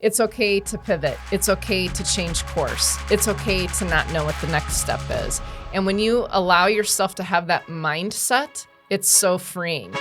It's okay to pivot. It's okay to change course. It's okay to not know what the next step is. And when you allow yourself to have that mindset, it's so freeing.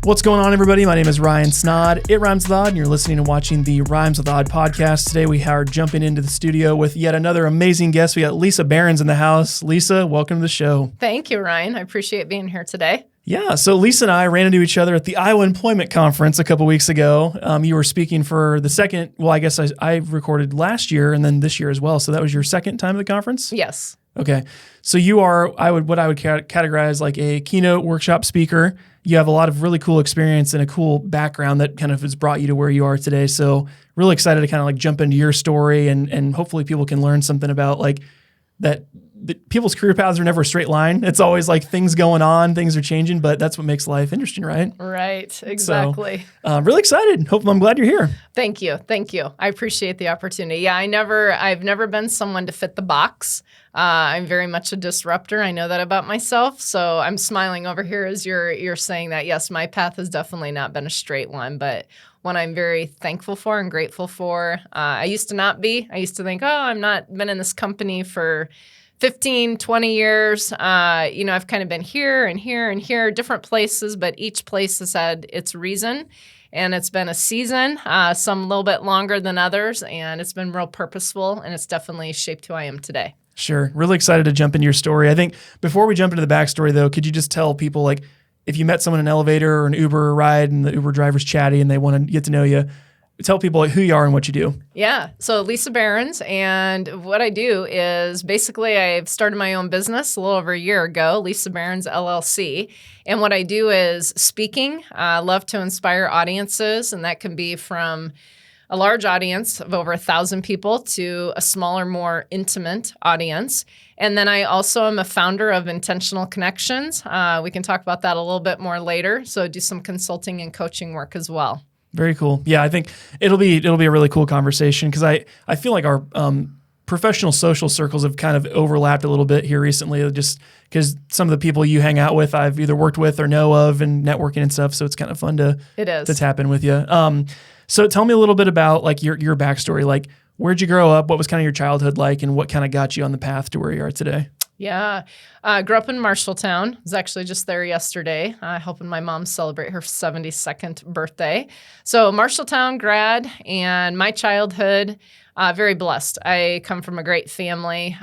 What's going on, everybody? My name is Ryan Snod. It Rhymes with Odd, and you're listening and watching the Rhymes with Odd podcast. Today, we are jumping into the studio with yet another amazing guest. We got Lisa Behrends in the house. Lisa, welcome to the show. Thank you, Ryan. I appreciate being here today. Yeah, so Lisa and I ran into each other at the Iowa Employment Conference a couple weeks ago. You were speaking for the second, well, I guess I recorded last year and then this year as well. So that was your second time at the conference? Yes. Okay. So you are, what I would categorize like a keynote workshop speaker. You have a lot of really cool experience and a cool background that kind of has brought you to where you are today. So really excited to kind of like jump into your story and hopefully people can learn something about like that people's career paths are never a straight line. It's always like things going on, things are changing, but that's what makes life interesting, right? Right, exactly. So, really excited. I'm glad you're here. Thank you. I appreciate the opportunity. Yeah, I've never been someone to fit the box. I'm very much a disruptor. I know that about myself. So I'm smiling over here as you're saying that. Yes, my path has definitely not been a straight one, but one I'm very thankful for and grateful for. I used to not be. I used to think, I'm not been in this company for 15, 20 years. I've kind of been here and here and here, different places, but each place has had its reason. And it's been a season, some a little bit longer than others, and it's been real purposeful, and it's definitely shaped who I am today. Sure. Really excited to jump into your story. I think before we jump into the backstory, though, could you just tell people, like, if you met someone in an elevator or an Uber ride and the Uber driver's chatty and they want to get to know you, tell people like who you are and what you do. Yeah. So Lisa Behrends, and what I do is basically I've started my own business a little over a year ago, Lisa Behrends LLC. And what I do is speaking. I love to inspire audiences, and that can be from a large audience of over 1,000 people to a smaller, more intimate audience. And then I also am a founder of Intentional Connections. We can talk about that a little bit more later. So I do some consulting and coaching work as well. Very cool. Yeah, I think it'll be a really cool conversation because I feel like our professional social circles have kind of overlapped a little bit here recently, just because some of the people you hang out with I've either worked with or know of and networking and stuff. So it's kind of fun to tap in with you. So tell me a little bit about like your backstory. Like, where'd you grow up? What was kind of your childhood like, and what kind of got you on the path to where you are today? Yeah. Grew up in Marshalltown. Was actually just there yesterday, helping my mom celebrate her 72nd birthday. So Marshalltown grad, and my childhood, very blessed. I come from a great family.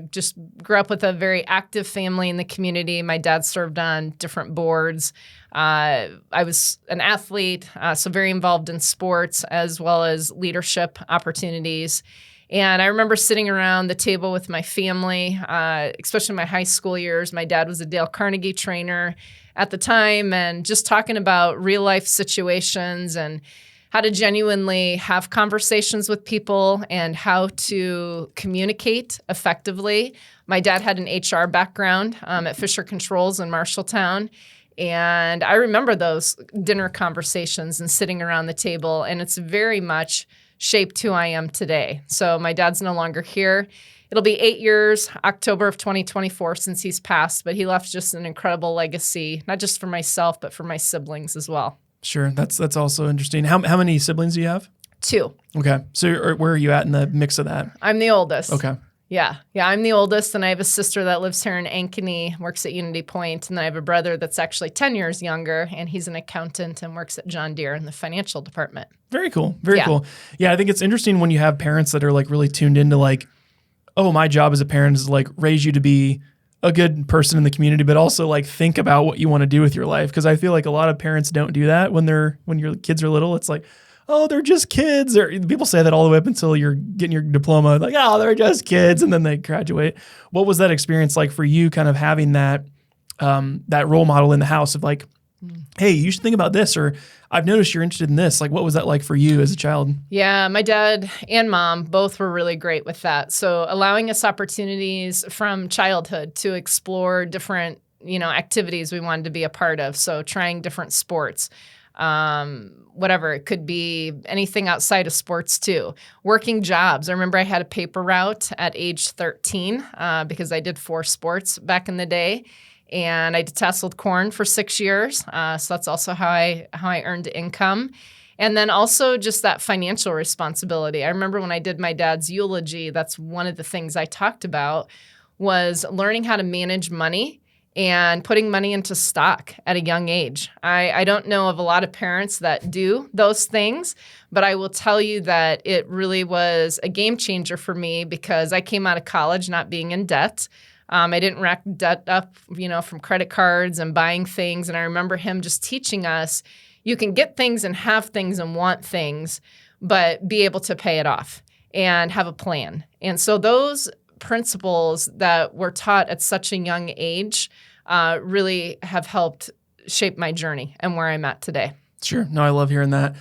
Just grew up with a very active family in the community. My dad served on different boards. I was an athlete, so very involved in sports as well as leadership opportunities. And I remember sitting around the table with my family, especially my high school years. My dad was a Dale Carnegie trainer at the time, and just talking about real life situations and how to genuinely have conversations with people and how to communicate effectively. My dad had an HR background at Fisher Controls in Marshalltown. And I remember those dinner conversations and sitting around the table, and it's very much shaped who I am today. So my dad's no longer here. It'll be 8 years, October of 2024, since he's passed, but he left just an incredible legacy, not just for myself, but for my siblings as well. Sure. That's also interesting. How many siblings do you have? 2. Okay. So where are you at in the mix of that? I'm the oldest. Okay. Yeah, I'm the oldest, and I have a sister that lives here in Ankeny, works at Unity Point, and then I have a brother that's actually 10 years younger, and he's an accountant and works at John Deere in the financial department. Very cool. Very cool. Yeah, I think it's interesting when you have parents that are like really tuned into like, oh, my job as a parent is like raise you to be a good person in the community, but also like think about what you want to do with your life. Because I feel like a lot of parents don't do that when your kids are little. It's like, oh, they're just kids. Or people say that all the way up until you're getting your diploma. Like, oh, they're just kids. And then they graduate. What was that experience like for you, kind of having that role model in the house of like, hey, you should think about this, or I've noticed you're interested in this. Like, what was that like for you as a child? Yeah, my dad and mom both were really great with that. So allowing us opportunities from childhood to explore different, activities we wanted to be a part of. So trying different sports. Whatever. It could be anything outside of sports too. Working jobs. I remember I had a paper route at age 13 because I did 4 sports back in the day. and I detasseled corn for 6 years. So that's also how I earned income. And then also just that financial responsibility. I remember when I did my dad's eulogy, that's one of the things I talked about was learning how to manage money and putting money into stock at a young age. I don't know of a lot of parents that do those things, but I will tell you that it really was a game changer for me because I came out of college not being in debt. I didn't rack debt up, from credit cards and buying things. And I remember him just teaching us, you can get things and have things and want things, but be able to pay it off and have a plan. And so those principles that were taught at such a young age really have helped shape my journey and where I'm at today. Sure. No, I love hearing that.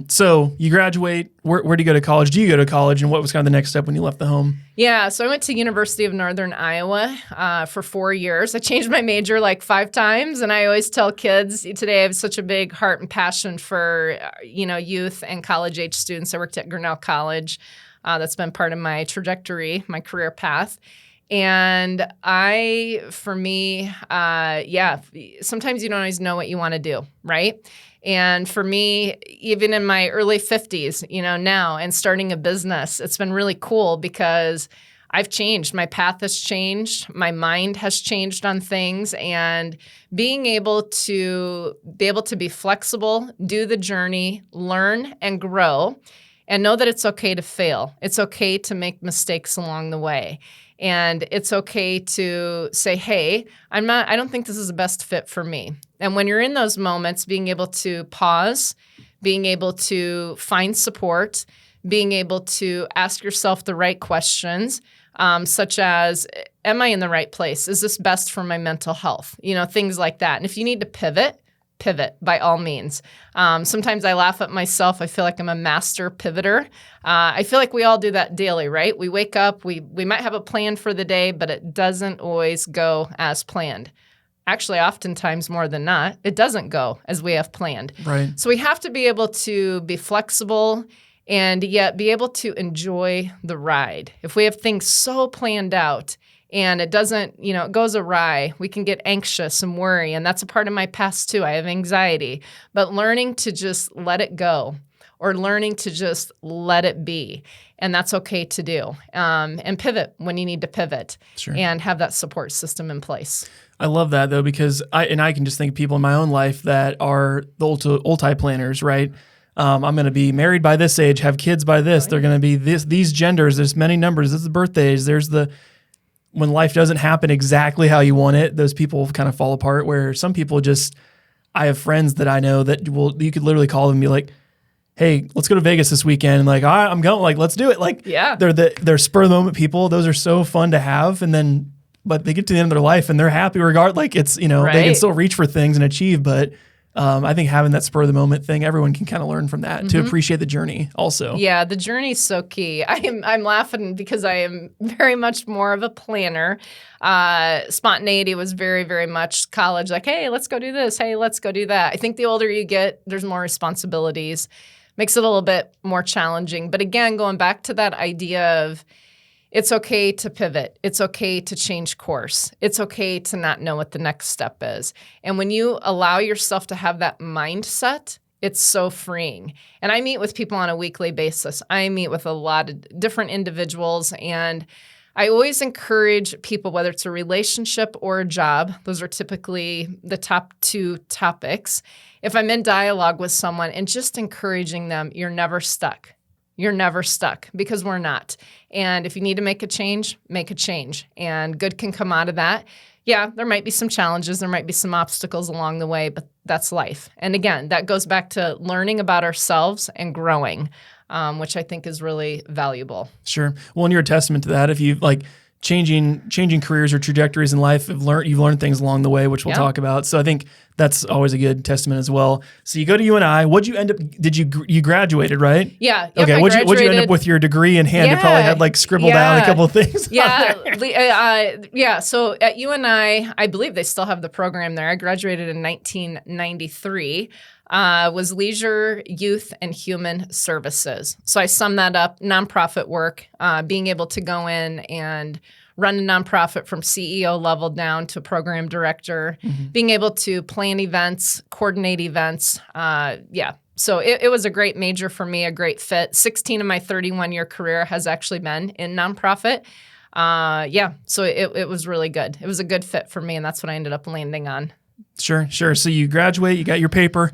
So you graduate. Where do you go to college? Do you go to college? And what was kind of the next step when you left the home? Yeah, so I went to University of Northern Iowa for 4 years. I changed my major like 5 times, and I always tell kids today I have such a big heart and passion for youth and college-age students. I worked at Grinnell College. That's been part of my trajectory, my career path. And sometimes you don't always know what you want to do, right? And for me, even in my early 50s, now and starting a business, it's been really cool because I've changed. My path has changed. My mind has changed on things, and being able to be flexible, do the journey, learn and grow, and know that it's okay to fail. It's okay to make mistakes along the way. And it's okay to say, hey, I don't think this is the best fit for me. And when you're in those moments, being able to pause, being able to find support, being able to ask yourself the right questions, such as, am I in the right place? Is this best for my mental health? Things like that. And if you need to pivot by all means. Sometimes I laugh at myself. I feel like I'm a master pivoter. I feel like we all do that daily, right? We wake up, we might have a plan for the day, but it doesn't always go as planned. Actually, oftentimes more than not, it doesn't go as we have planned. Right. So we have to be able to be flexible and yet be able to enjoy the ride. If we have things so planned out, and it doesn't, it goes awry, we can get anxious and worry. And that's a part of my past too. I have anxiety. But learning to just let it go or learning to just let it be. And that's okay to do. And pivot when you need to pivot. Sure. And have that support system in place. I love that though, because I can just think of people in my own life that are the ulti planners, right? I'm going to be married by this age, have kids by this. They're going to be these genders. There's many numbers. This is the birthdays. When life doesn't happen exactly how you want it, those people kind of fall apart. Where some people I have friends that I know that you could literally call them and be like, hey, let's go to Vegas this weekend. And like, all right, I'm going, like, let's do it. Like, yeah, they're spur of the moment people. Those are so fun to have. And then, but they get to the end of their life and they're happy regardless. Like it's, right. They can still reach for things and achieve, but I think having that spur of the moment thing, everyone can kind of learn from that to appreciate the journey also. Yeah, the journey is so key. I'm laughing because I am very much more of a planner. Spontaneity was very, very much college. Like, hey, let's go do this. Hey, let's go do that. I think the older you get, there's more responsibilities. Makes it a little bit more challenging. But again, going back to that idea of it's okay to pivot. It's okay to change course. It's okay to not know what the next step is. And when you allow yourself to have that mindset, it's so freeing. And I meet with people on a weekly basis. I meet with a lot of different individuals, and I always encourage people, whether it's a relationship or a job, those are typically the top 2 topics. If I'm in dialogue with someone and just encouraging them, you're never stuck. You're never stuck because we're not. And if you need to make a change, and good can come out of that. Yeah, there might be some challenges. There might be some obstacles along the way, but that's life. And again, that goes back to learning about ourselves and growing, which I think is really valuable. Sure. Well, and you're a testament to that. If you like changing careers or trajectories in life, you've learned things along the way, which we'll talk about. So I think that's always a good testament as well. So you go to UNI. What'd you end up? You graduated, right? Yeah. Okay. What'd you end up with your degree in hand? You probably had like scribbled out a couple of things. Yeah. So at UNI, I believe they still have the program there. I graduated in 1993. Was Leisure, Youth, and Human Services. So I sum that up, nonprofit work, being able to go in and run a nonprofit from CEO level down to program director, being able to plan events, coordinate events. So it was a great major for me, a great fit. 16 of my 31-year career has actually been in nonprofit. So it was really good. It was a good fit for me, and that's what I ended up landing on. Sure. So you graduate, you got your paper.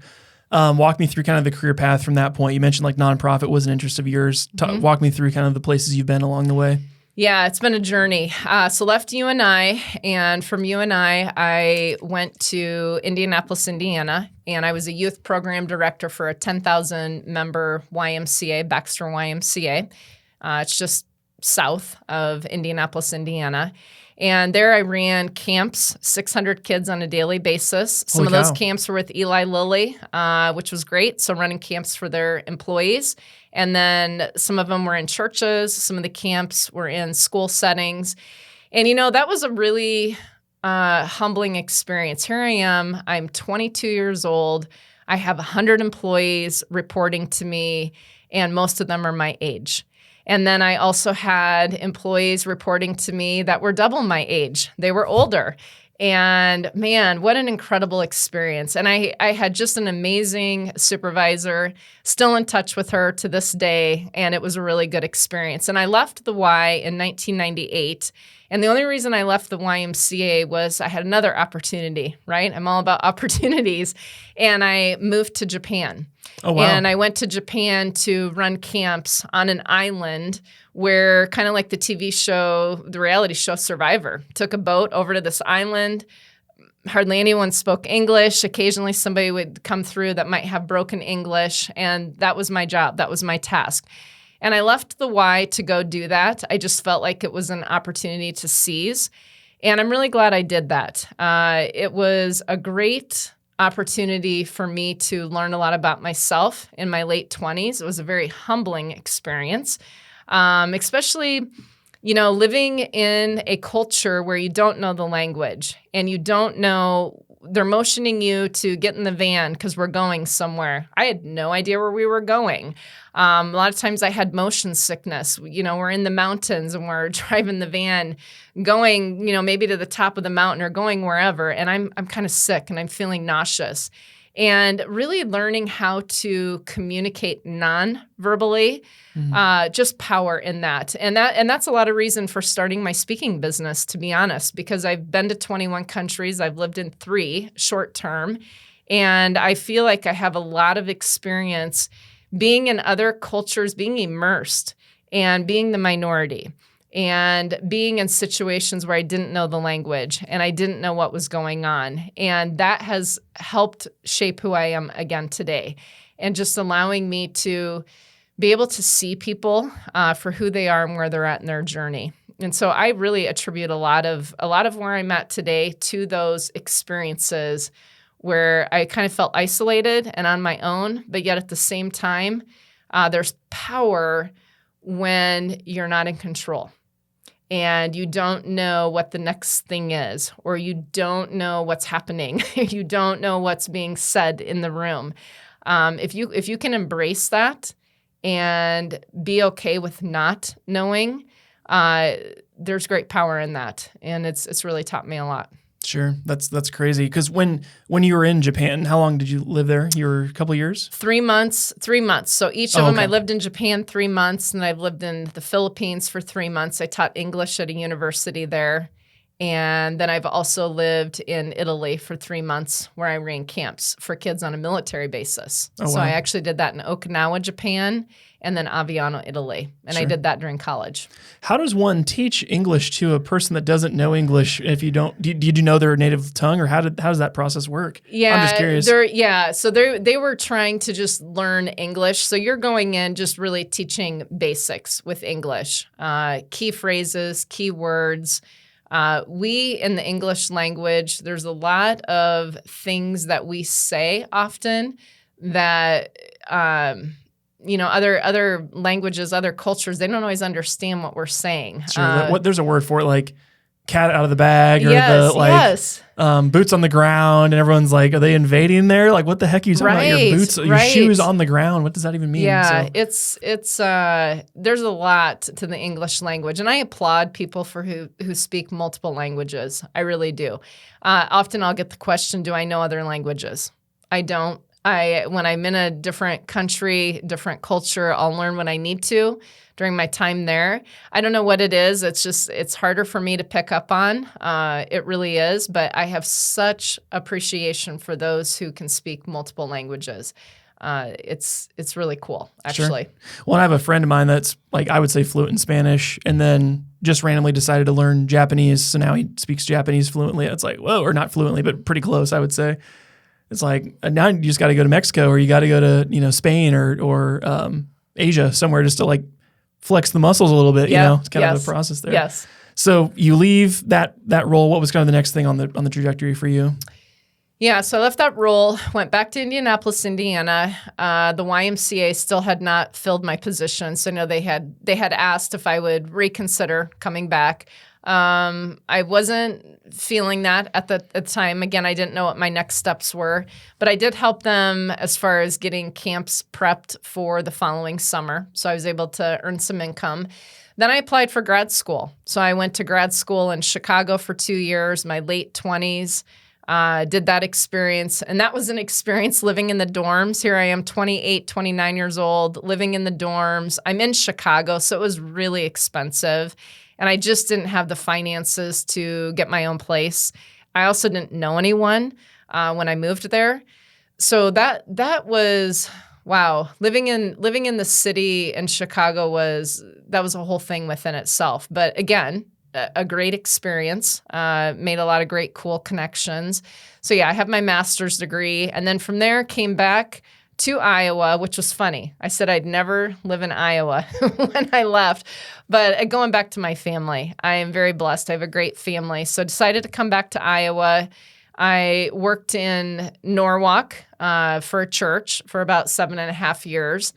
Walk me through kind of the career path from that point. You mentioned like nonprofit was an interest of yours. Walk me through kind of the places you've been along the way. Yeah, it's been a journey. So left UNI, and from UNI, I went to Indianapolis, Indiana, and I was a youth program director for a 10,000 member YMCA, Baxter YMCA. It's just south of Indianapolis, Indiana. And there I ran camps, 600 kids on a daily basis. Some of those camps were with Eli Lilly, which was great. So running camps for their employees. And then some of them were in churches. Some of the camps were in school settings. And, that was a really humbling experience. Here I am. I'm 22 years old. I have 100 employees reporting to me, and most of them are my age. And then I also had employees reporting to me that were double my age. They were older. And man, what an incredible experience. And I had just an amazing supervisor, still in touch with her to this day. And it was a really good experience. And I left the Y in 1998. And the only reason I left the YMCA was I had another opportunity, right? I'm all about opportunities. And I moved to Japan. Oh, wow. And I went to Japan to run camps on an island where, kind of like the TV show, the reality show Survivor, took a boat over to this island. Hardly anyone spoke English. Occasionally somebody would come through that might have broken English. And that was my job. That was my task. And I left the Y to go do that. I just felt like it was an opportunity to seize. And I'm really glad I did that. It was a great opportunity for me to learn a lot about myself in my late 20s. It was a very humbling experience, especially, living in a culture where you don't know the language and you don't know, they're motioning you to get in the van because we're going somewhere. I had no idea where we were going. A lot of times I had motion sickness. We're in the mountains and we're driving the van going, maybe to the top of the mountain or going wherever. And I'm kind of sick and I'm feeling nauseous. And really learning how to communicate non-verbally, just power in that. And that's a lot of reason for starting my speaking business, to be honest, because I've been to 21 countries. I've lived in 3 short term. And I feel like I have a lot of experience being in other cultures, being immersed and being the minority and being in situations where I didn't know the language and I didn't know what was going on. And that has helped shape who I am again today, and just allowing me to be able to see people for who they are and where they're at in their journey. And so I really attribute a lot of where I'm at today to those experiences where I kind of felt isolated and on my own, but yet at the same time, there's power when you're not in control and you don't know what the next thing is, or you don't know what's happening. You don't know what's being said in the room. If you can embrace that and be okay with not knowing, there's great power in that. And it's really taught me a lot. Sure. That's crazy. Because when you were in Japan, how long did you live there? You were a couple of years? 3 months. So each of them, I lived in Japan 3 months, and I've lived in the Philippines for 3 months. I taught English at a university there. And then I've also lived in Italy for 3 months, where I ran camps for kids on a military basis. Oh, so wow. I actually did that in Okinawa, Japan, and then Aviano, Italy. And Sure. I did that during college. How does one teach English to a person that doesn't know English? If you don't, did you know their native tongue, or how does that process work? Yeah, I'm just curious. So they were trying to just learn English. So you're going in just really teaching basics with English, key phrases, key words. We, in the English language, there's a lot of things that we say often that, other languages, other cultures, they don't always understand what we're saying. Sure. There's a word for it, like cat out of the bag or Yes, the like yes. boots on the ground, and everyone's like, are they invading there? Like, what the heck are you talking about? Your Right, boots, your right. shoes on the ground. What does that even mean? Yeah, So, it's there's a lot to the English language, and I applaud people for who speak multiple languages. I really do. Often I'll get the question, "Do I know other languages?" I don't. When I'm in a different country, different culture, I'll learn when I need to during my time there. I don't know what it is. It's harder for me to pick up on. It really is. But I have such appreciation for those who can speak multiple languages. It's really cool, actually. Sure. Well, I have a friend of mine that's like, I would say fluent in Spanish, and then just randomly decided to learn Japanese. So now he speaks Japanese fluently. It's like, whoa, or not fluently, but pretty close, I would say. It's like, now you just got to go to Mexico, or you got to go to, Spain or Asia somewhere just to like flex the muscles a little bit. Yeah, It's kind of a process there. Yes. So you leave that role. What was kind of the next thing on the trajectory for you? Yeah, so I left that role, went back to Indianapolis, Indiana. The YMCA still had not filled my position, so no, they had asked if I would reconsider coming back. I wasn't feeling that at the time. Again, I didn't know what my next steps were, but I did help them as far as getting camps prepped for the following summer, so I was able to earn some income. Then I applied for grad school. So I went to grad school in Chicago for 2 years, my late 20s. Did that experience. And that was an experience living in the dorms. Here I am, 28, 29 years old, living in the dorms. I'm in Chicago, so it was really expensive. And I just didn't have the finances to get my own place. I also didn't know anyone when I moved there. So that was, wow, living in the city in Chicago was a whole thing within itself. But again, a great experience, made a lot of great, cool connections. So yeah, I have my master's degree. And then from there came back to Iowa, which was funny. I said I'd never live in Iowa when I left. But going back to my family, I am very blessed. I have a great family. So I decided to come back to Iowa. I worked in Norwalk for a church for about 7.5 years.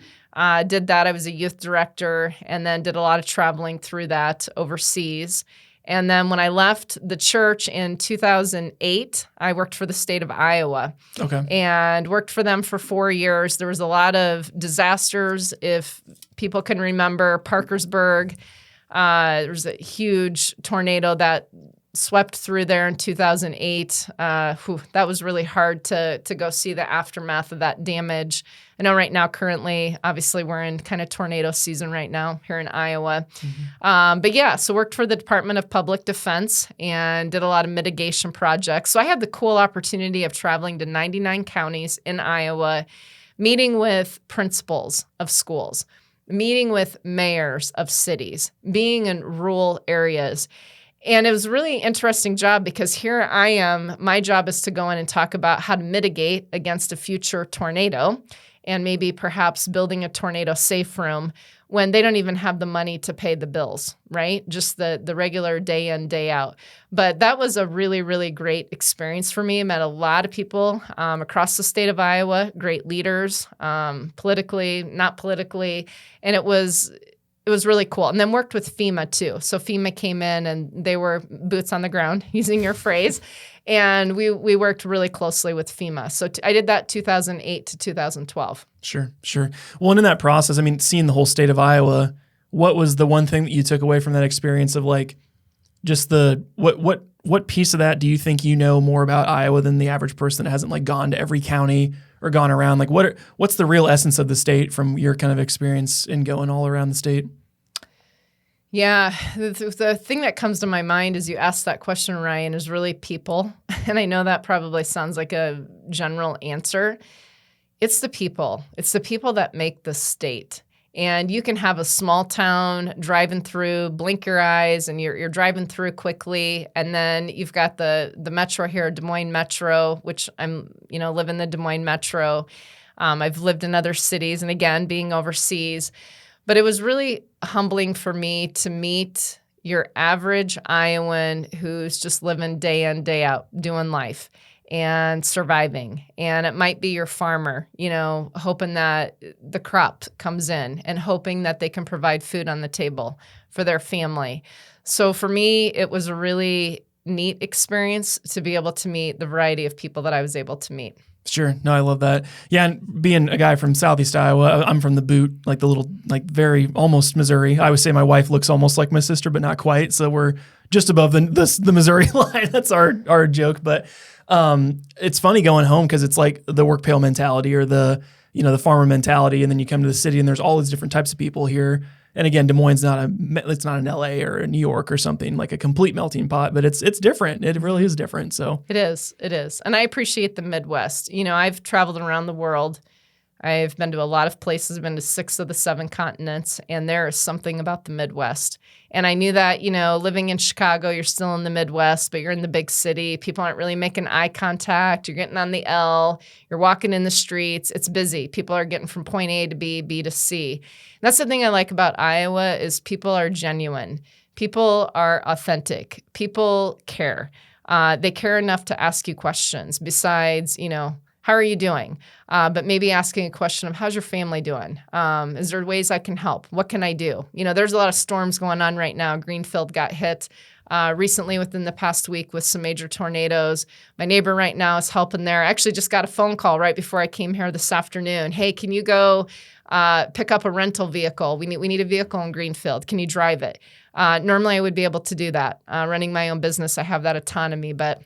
Did that. I was a youth director and then did a lot of traveling through that overseas. And then when I left the church in 2008, I worked for the state of Iowa. Okay. And worked for them for 4 years. There was a lot of disasters. If people can remember Parkersburg, there was a huge tornado that swept through there in 2008. That was really hard to go see the aftermath of that damage. I know right now, currently, obviously, we're in kind of tornado season right now here in Iowa. Mm-hmm. But yeah, so worked for the Department of Public Defense and did a lot of mitigation projects. So I had the cool opportunity of traveling to 99 counties in Iowa, meeting with principals of schools, meeting with mayors of cities, being in rural areas. And it was a really interesting job because here I am, my job is to go in and talk about how to mitigate against a future tornado and maybe perhaps building a tornado safe room when they don't even have the money to pay the bills, right? Just the regular day in, day out. But that was a really, really great experience for me. I met a lot of people across the state of Iowa, great leaders, politically, not politically, and it was really cool. And then worked with FEMA too. So FEMA came in and they were boots on the ground, using your phrase. And we worked really closely with FEMA. So I did that 2008 to 2012. Sure. Well, and in that process, I mean, seeing the whole state of Iowa, what was the one thing that you took away from that experience of like just what piece of that do you think you know more about Iowa than the average person that hasn't like gone to every county or gone around? Like what's the real essence of the state from your kind of experience in going all around the state? Yeah, the thing that comes to my mind as you ask that question, Ryan, is really people. And I know that probably sounds like a general answer. It's the people. It's the people that make the state. And you can have a small town driving through, blink your eyes, and you're driving through quickly. And then you've got the metro here, Des Moines Metro, which live in the Des Moines Metro. I've lived in other cities, and again, being overseas. But it was really humbling for me to meet your average Iowan who's just living day in, day out, doing life. and surviving. And it might be your farmer, hoping that the crop comes in and hoping that they can provide food on the table for their family. So for me, it was a really neat experience to be able to meet the variety of people that I was able to meet. Sure. No, I love that. Yeah, and being a guy from Southeast Iowa, I'm from the Butte, like the little, like very almost Missouri. I always say my wife looks almost like my sister, but not quite. So we're just above the Missouri line. That's our joke. But it's funny going home because it's like the work pail mentality or the farmer mentality, and then you come to the city and there's all these different types of people here. And again, Des Moines it's not an LA or a New York or something, like a complete melting pot, but it's different. It really is different. So it is. And I appreciate the Midwest. I've traveled around the world. I've been to a lot of places. I've been to 6 of the 7 continents, and there is something about the Midwest. And I knew that, living in Chicago, you're still in the Midwest, but you're in the big city. People aren't really making eye contact. You're getting on the L. You're walking in the streets. It's busy. People are getting from point A to B, B to C. And that's the thing I like about Iowa is people are genuine. People are authentic. People care. They care enough to ask you questions besides, how are you doing? But maybe asking a question of how's your family doing? Is there ways I can help? What can I do? There's a lot of storms going on right now. Greenfield got hit recently within the past week with some major tornadoes. My neighbor right now is helping there. I actually just got a phone call right before I came here this afternoon. Hey, can you go pick up a rental vehicle? We need a vehicle in Greenfield. Can you drive it? Normally I would be able to do that. Running my own business, I have that autonomy, but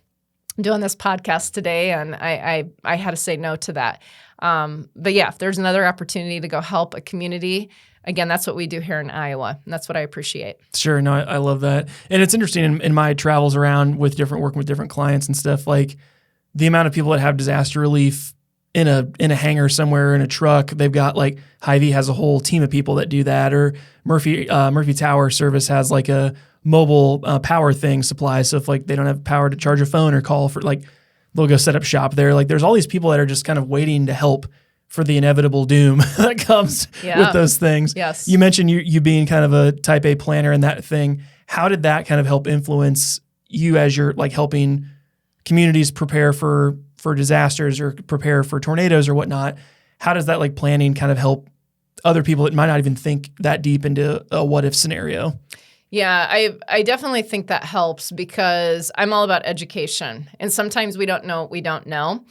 doing this podcast today, and I had to say no to that. But yeah, if there's another opportunity to go help a community, again, that's what we do here in Iowa, and that's what I appreciate. Sure. No, I love that. And it's interesting in my travels around working with different clients and stuff, like the amount of people that have disaster relief in a hangar somewhere in a truck. They've got like Hy-Vee has a whole team of people that do that, or Murphy Tower Service has like a mobile power thing supply. So if like they don't have power to charge a phone or call for, like they'll go set up shop there. Like there's all these people that are just kind of waiting to help for the inevitable doom that comes with those things. Yes. You mentioned you being kind of a type A planner and that thing. How did that kind of help influence you as you're like helping communities prepare for disasters or prepare for tornadoes or whatnot? How does that like planning kind of help other people that might not even think that deep into a what if scenario? Yeah, I definitely think that helps because I'm all about education. And sometimes we don't know what we don't know.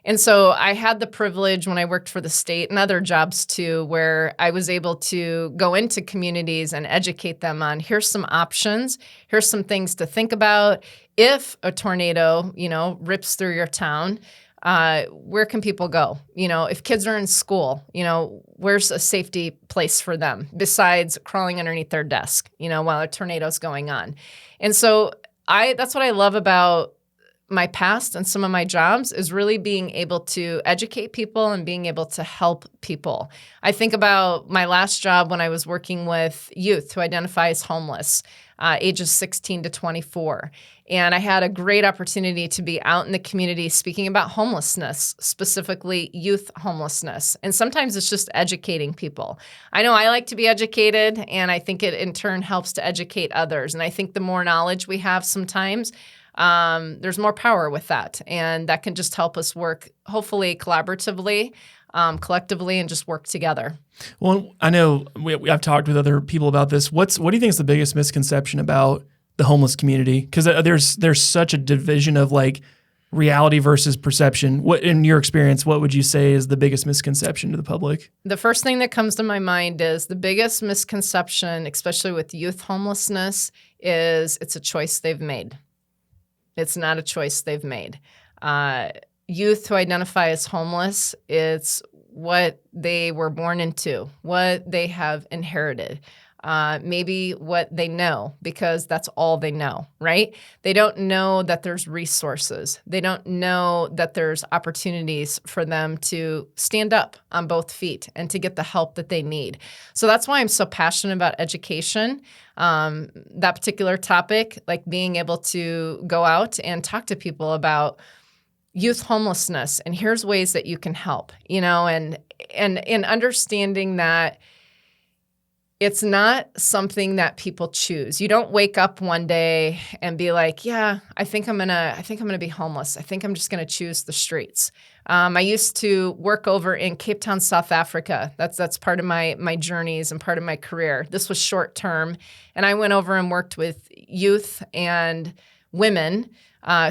And so I had the privilege when I worked for the state and other jobs too, where I was able to go into communities and educate them on here's some options, here's some things to think about. If a tornado, rips through your town, where can people go? If kids are in school, where's a safety place for them besides crawling underneath their desk, while a tornado's going on? And so that's what I love about my past and some of my jobs is really being able to educate people and being able to help people. I think about my last job when I was working with youth who identify as homeless, ages 16 to 24. And I had a great opportunity to be out in the community speaking about homelessness, specifically youth homelessness. And sometimes it's just educating people. I know I like to be educated, and I think it in turn helps to educate others. And I think the more knowledge we have sometimes, there's more power with that. And that can just help us work, hopefully collaboratively, collectively, and just work together. Well, I know I've talked with other people about this. What do you think is the biggest misconception about the homeless community? Because there's such a division of like reality versus perception. What, in your experience, what would you say is the biggest misconception to the public? The first thing that comes to my mind is the biggest misconception, especially with youth homelessness, is it's a choice they've made. It's not a choice they've made. Youth who identify as homeless, it's what they were born into, what they have inherited, maybe what they know, because that's all they know, right? They don't know that there's resources. They don't know that there's opportunities for them to stand up on both feet and to get the help that they need. So that's why I'm so passionate about education. That particular topic, like being able to go out and talk to people about youth homelessness, and here's ways that you can help, and in understanding that It's not something that people choose. You don't wake up one day and be like, yeah, I think I'm gonna be homeless. I think I'm just gonna choose the streets. I used to work over in Cape Town, South Africa. That's part of my journeys and part of my career. This was short term, and I went over and worked with youth and women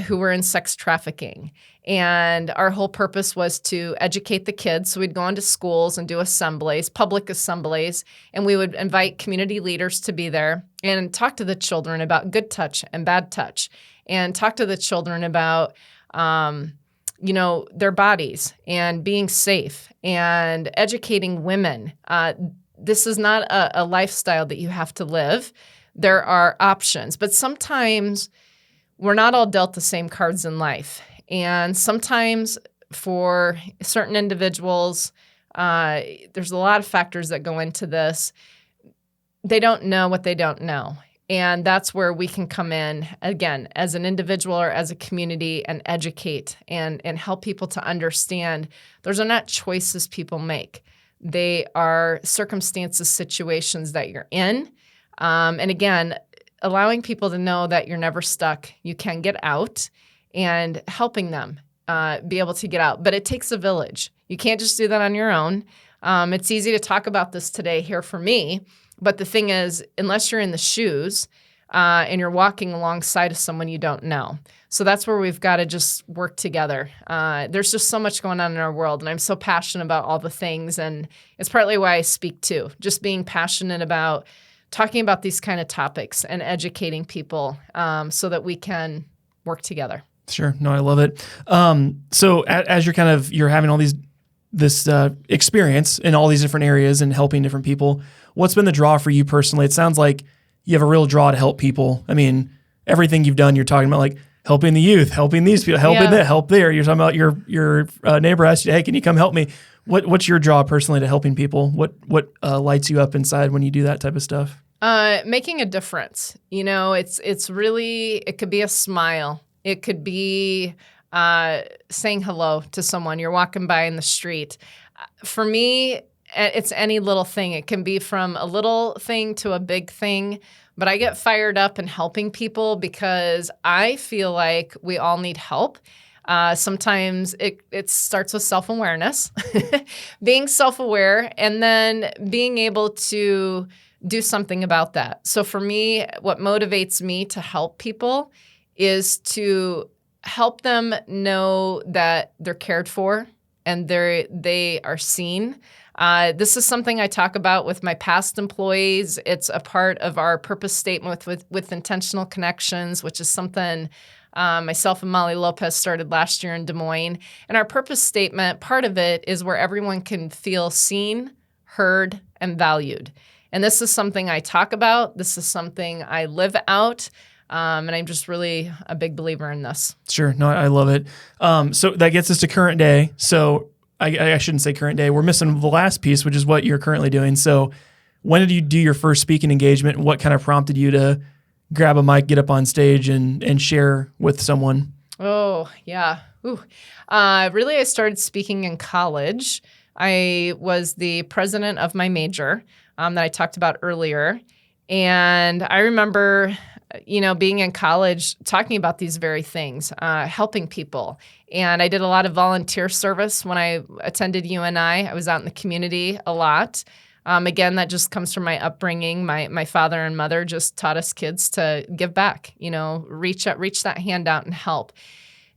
who were in sex trafficking. And our whole purpose was to educate the kids. So we'd go into schools and do assemblies, public assemblies, and we would invite community leaders to be there and talk to the children about good touch and bad touch, and talk to the children about, their bodies and being safe and educating women. This is not a lifestyle that you have to live. There are options, but sometimes we're not all dealt the same cards in life. And sometimes for certain individuals, there's a lot of factors that go into this. They don't know what they don't know. And that's where we can come in, again, as an individual or as a community, and educate and help people to understand those are not choices people make. They are circumstances, situations that you're in. And again, allowing people to know that you're never stuck. You can get out, and helping them be able to get out. But it takes a village. You can't just do that on your own. It's easy to talk about this today here for me, but the thing is, unless you're in the shoes and you're walking alongside of someone you don't know. So that's where we've got to just work together. There's just so much going on in our world, and I'm so passionate about all the things, and it's partly why I speak too, just being passionate about talking about these kind of topics and educating people so that we can work together. Sure. No, I love it. So as you're having all this experience in all these different areas and helping different people, what's been the draw for you personally? It sounds like you have a real draw to help people. I mean, everything you've done, you're talking about like helping the youth, helping these people, helping that, help there. You're talking about your neighbor asked you, hey, can you come help me? What's your draw personally to helping people? What lights you up inside when you do that type of stuff? Making a difference. It's really, it could be a smile. It could be saying hello to someone you're walking by in the street. For me, it's any little thing. It can be from a little thing to a big thing, but I get fired up in helping people because I feel like we all need help. Sometimes it starts with self-awareness, being self-aware, and then being able to do something about that. So for me, what motivates me to help people is to help them know that they're cared for and they are seen. This is something I talk about with my past employees. It's a part of our purpose statement with Intentional Connections, which is something myself and Molly Lopez started last year in Des Moines. And our purpose statement, part of it is where everyone can feel seen, heard, and valued. And this is something I talk about. This is something I live out. And I'm just really a big believer in this. Sure. No, I love it. So that gets us to current day. So I shouldn't say current day. We're missing the last piece, which is what you're currently doing. So when did you do your first speaking engagement? And what kind of prompted you to grab a mic, get up on stage, and share with someone? Oh, yeah. Really, I started speaking in college. I was the president of my major that I talked about earlier. And I remember being in college, talking about these very things, helping people. And I did a lot of volunteer service when I attended UNI. I was out in the community a lot. Again, that just comes from my upbringing. My father and mother just taught us kids to give back, reach that hand out and help.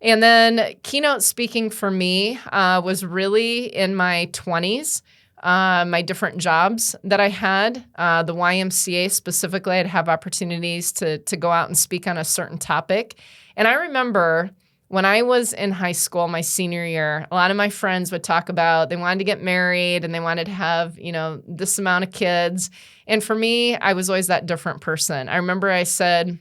And then keynote speaking for me was really in my 20s. My different jobs that I had, the YMCA specifically, I'd have opportunities to go out and speak on a certain topic. And I remember when I was in high school, my senior year, a lot of my friends would talk about they wanted to get married and they wanted to have, this amount of kids. And for me, I was always that different person. I remember I said,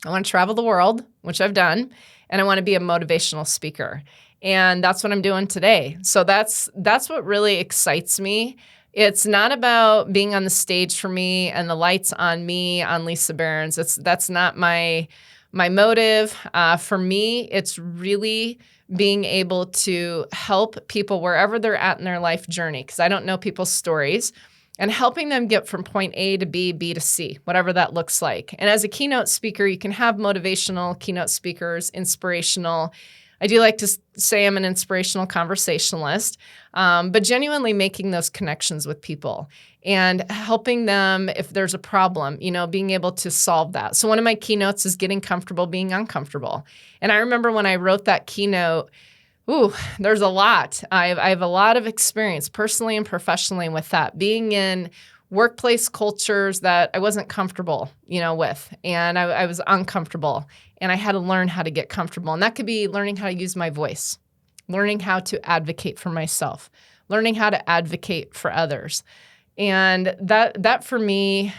I want to travel the world, which I've done, and I want to be a motivational speaker. And that's what I'm doing today. So that's what really excites me. It's not about being on the stage for me and the lights on me, on Lisa Behrends. That's not my motive. For me, it's really being able to help people wherever they're at in their life journey, because I don't know people's stories. and helping them get from point A to B, B to C, whatever that looks like. And as a keynote speaker, you can have motivational keynote speakers, inspirational. I do like to say I'm an inspirational conversationalist, but genuinely making those connections with people and helping them if there's a problem, being able to solve that. So one of my keynotes is getting comfortable being uncomfortable. And I remember when I wrote that keynote, there's a lot. I have a lot of experience personally and professionally with that, being in workplace cultures that I wasn't comfortable, with, and I was uncomfortable, and I had to learn how to get comfortable. And that could be learning how to use my voice, learning how to advocate for myself, learning how to advocate for others. And that for me,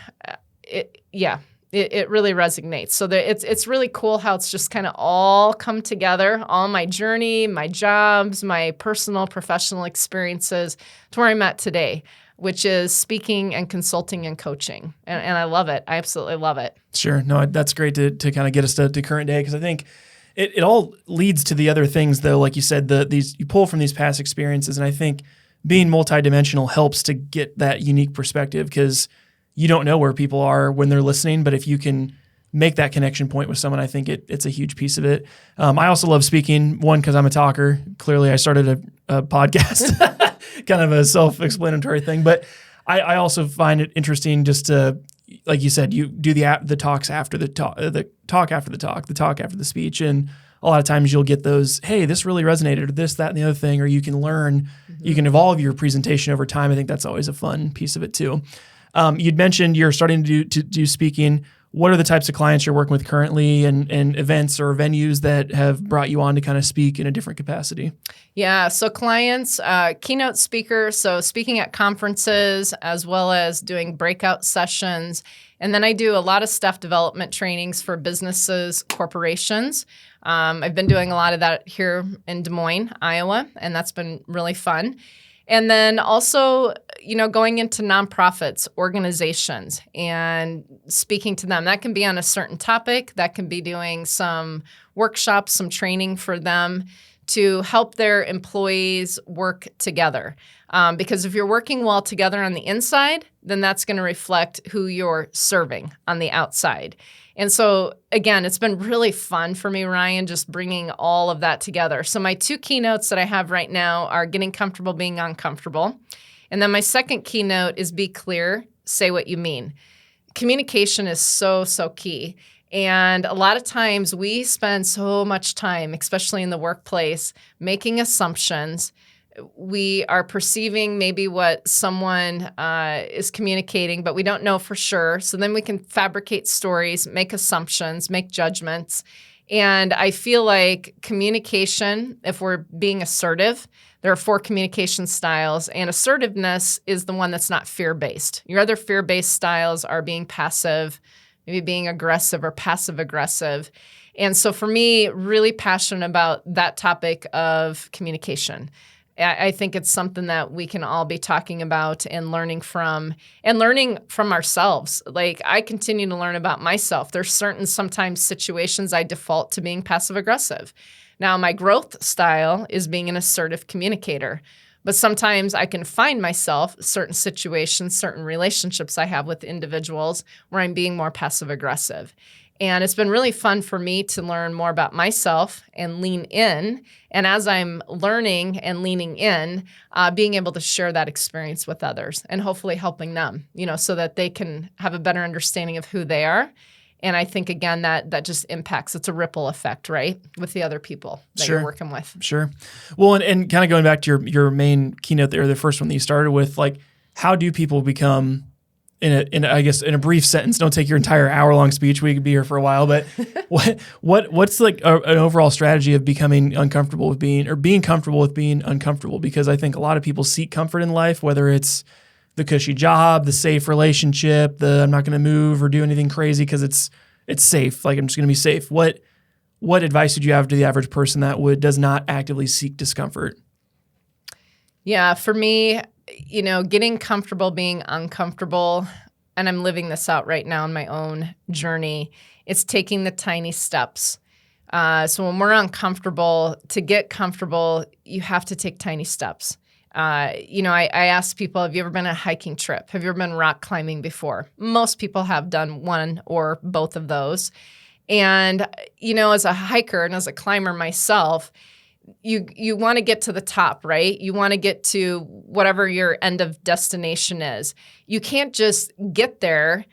it really resonates. So it's really cool how it's just kind of all come together, all my journey, my jobs, my personal, professional experiences to where I'm at today, which is speaking and consulting and coaching. And I love it. I absolutely love it. Sure. No, that's great to kind of get us to current day, because I think it all leads to the other things, though. Like you said, you pull from these past experiences, and I think being multidimensional helps to get that unique perspective, because you don't know where people are when they're listening, but if you can make that connection point with someone, I think it's a huge piece of it. I also love speaking, one, because I'm a talker. Clearly, I started a podcast, kind of a self-explanatory thing, but I also find it interesting just to, like you said, you do the talks after the talk, the talk after the talk, the talk after the speech, and a lot of times you'll get those, hey, this really resonated, or this, that, and the other thing, or you can learn, you can evolve your presentation over time. I think that's always a fun piece of it too. You'd mentioned you're starting to do speaking. What are the types of clients you're working with currently, and events or venues that have brought you on to kind of speak in a different capacity? Yeah, so clients, keynote speakers, so speaking at conferences as well as doing breakout sessions. And then I do a lot of staff development trainings for businesses, corporations. I've been doing a lot of that here in Des Moines, Iowa, and that's been really fun. And then also, going into nonprofits, organizations, and speaking to them. That can be on a certain topic. That can be doing some workshops, some training for them to help their employees work together. Because if you're working well together on the inside, then that's going to reflect who you're serving on the outside. And so, again, it's been really fun for me, Ryan, just bringing all of that together. So my two keynotes that I have right now are getting comfortable being uncomfortable. And then my second keynote is be clear, say what you mean. Communication is so, so key. And a lot of times we spend so much time, especially in the workplace, making assumptions. We are perceiving maybe what someone is communicating, but we don't know for sure. So then we can fabricate stories, make assumptions, make judgments. And I feel like communication, if we're being assertive, there are 4 communication styles, and assertiveness is the one that's not fear-based. Your other fear-based styles are being passive, maybe being aggressive or passive-aggressive. And so for me, really passionate about that topic of communication. I think it's something that we can all be talking about and learning from ourselves. Like, I continue to learn about myself. There's certain sometimes situations I default to being passive aggressive. Now, my growth style is being an assertive communicator, but sometimes I can find myself certain situations, certain relationships I have with individuals where I'm being more passive aggressive. And it's been really fun for me to learn more about myself and lean in. And as I'm learning and leaning in, being able to share that experience with others and hopefully helping them, so that they can have a better understanding of who they are. And I think, again, that just impacts. It's a ripple effect, right, with the other people that you're working with. Sure. Well, and kind of going back to your main keynote there, the first one that you started with, like, how do people become, in a brief sentence, don't take your entire hour-long speech, we could be here for a while, but what's like an overall strategy of becoming uncomfortable with being comfortable with being uncomfortable? Because I think a lot of people seek comfort in life, whether it's the cushy job, the safe relationship, I'm not going to move or do anything crazy because it's safe. Like, I'm just going to be safe. What advice would you have to the average person that does not actively seek discomfort? Yeah, for me, getting comfortable being uncomfortable, and I'm living this out right now in my own journey, it's taking the tiny steps. So when we're uncomfortable, to get comfortable, you have to take tiny steps. I ask people, have you ever been on a hiking trip? Have you ever been rock climbing before? Most people have done one or both of those. And, as a hiker and as a climber myself, you want to get to the top, right? You want to get to whatever your end of destination is. You can't just get there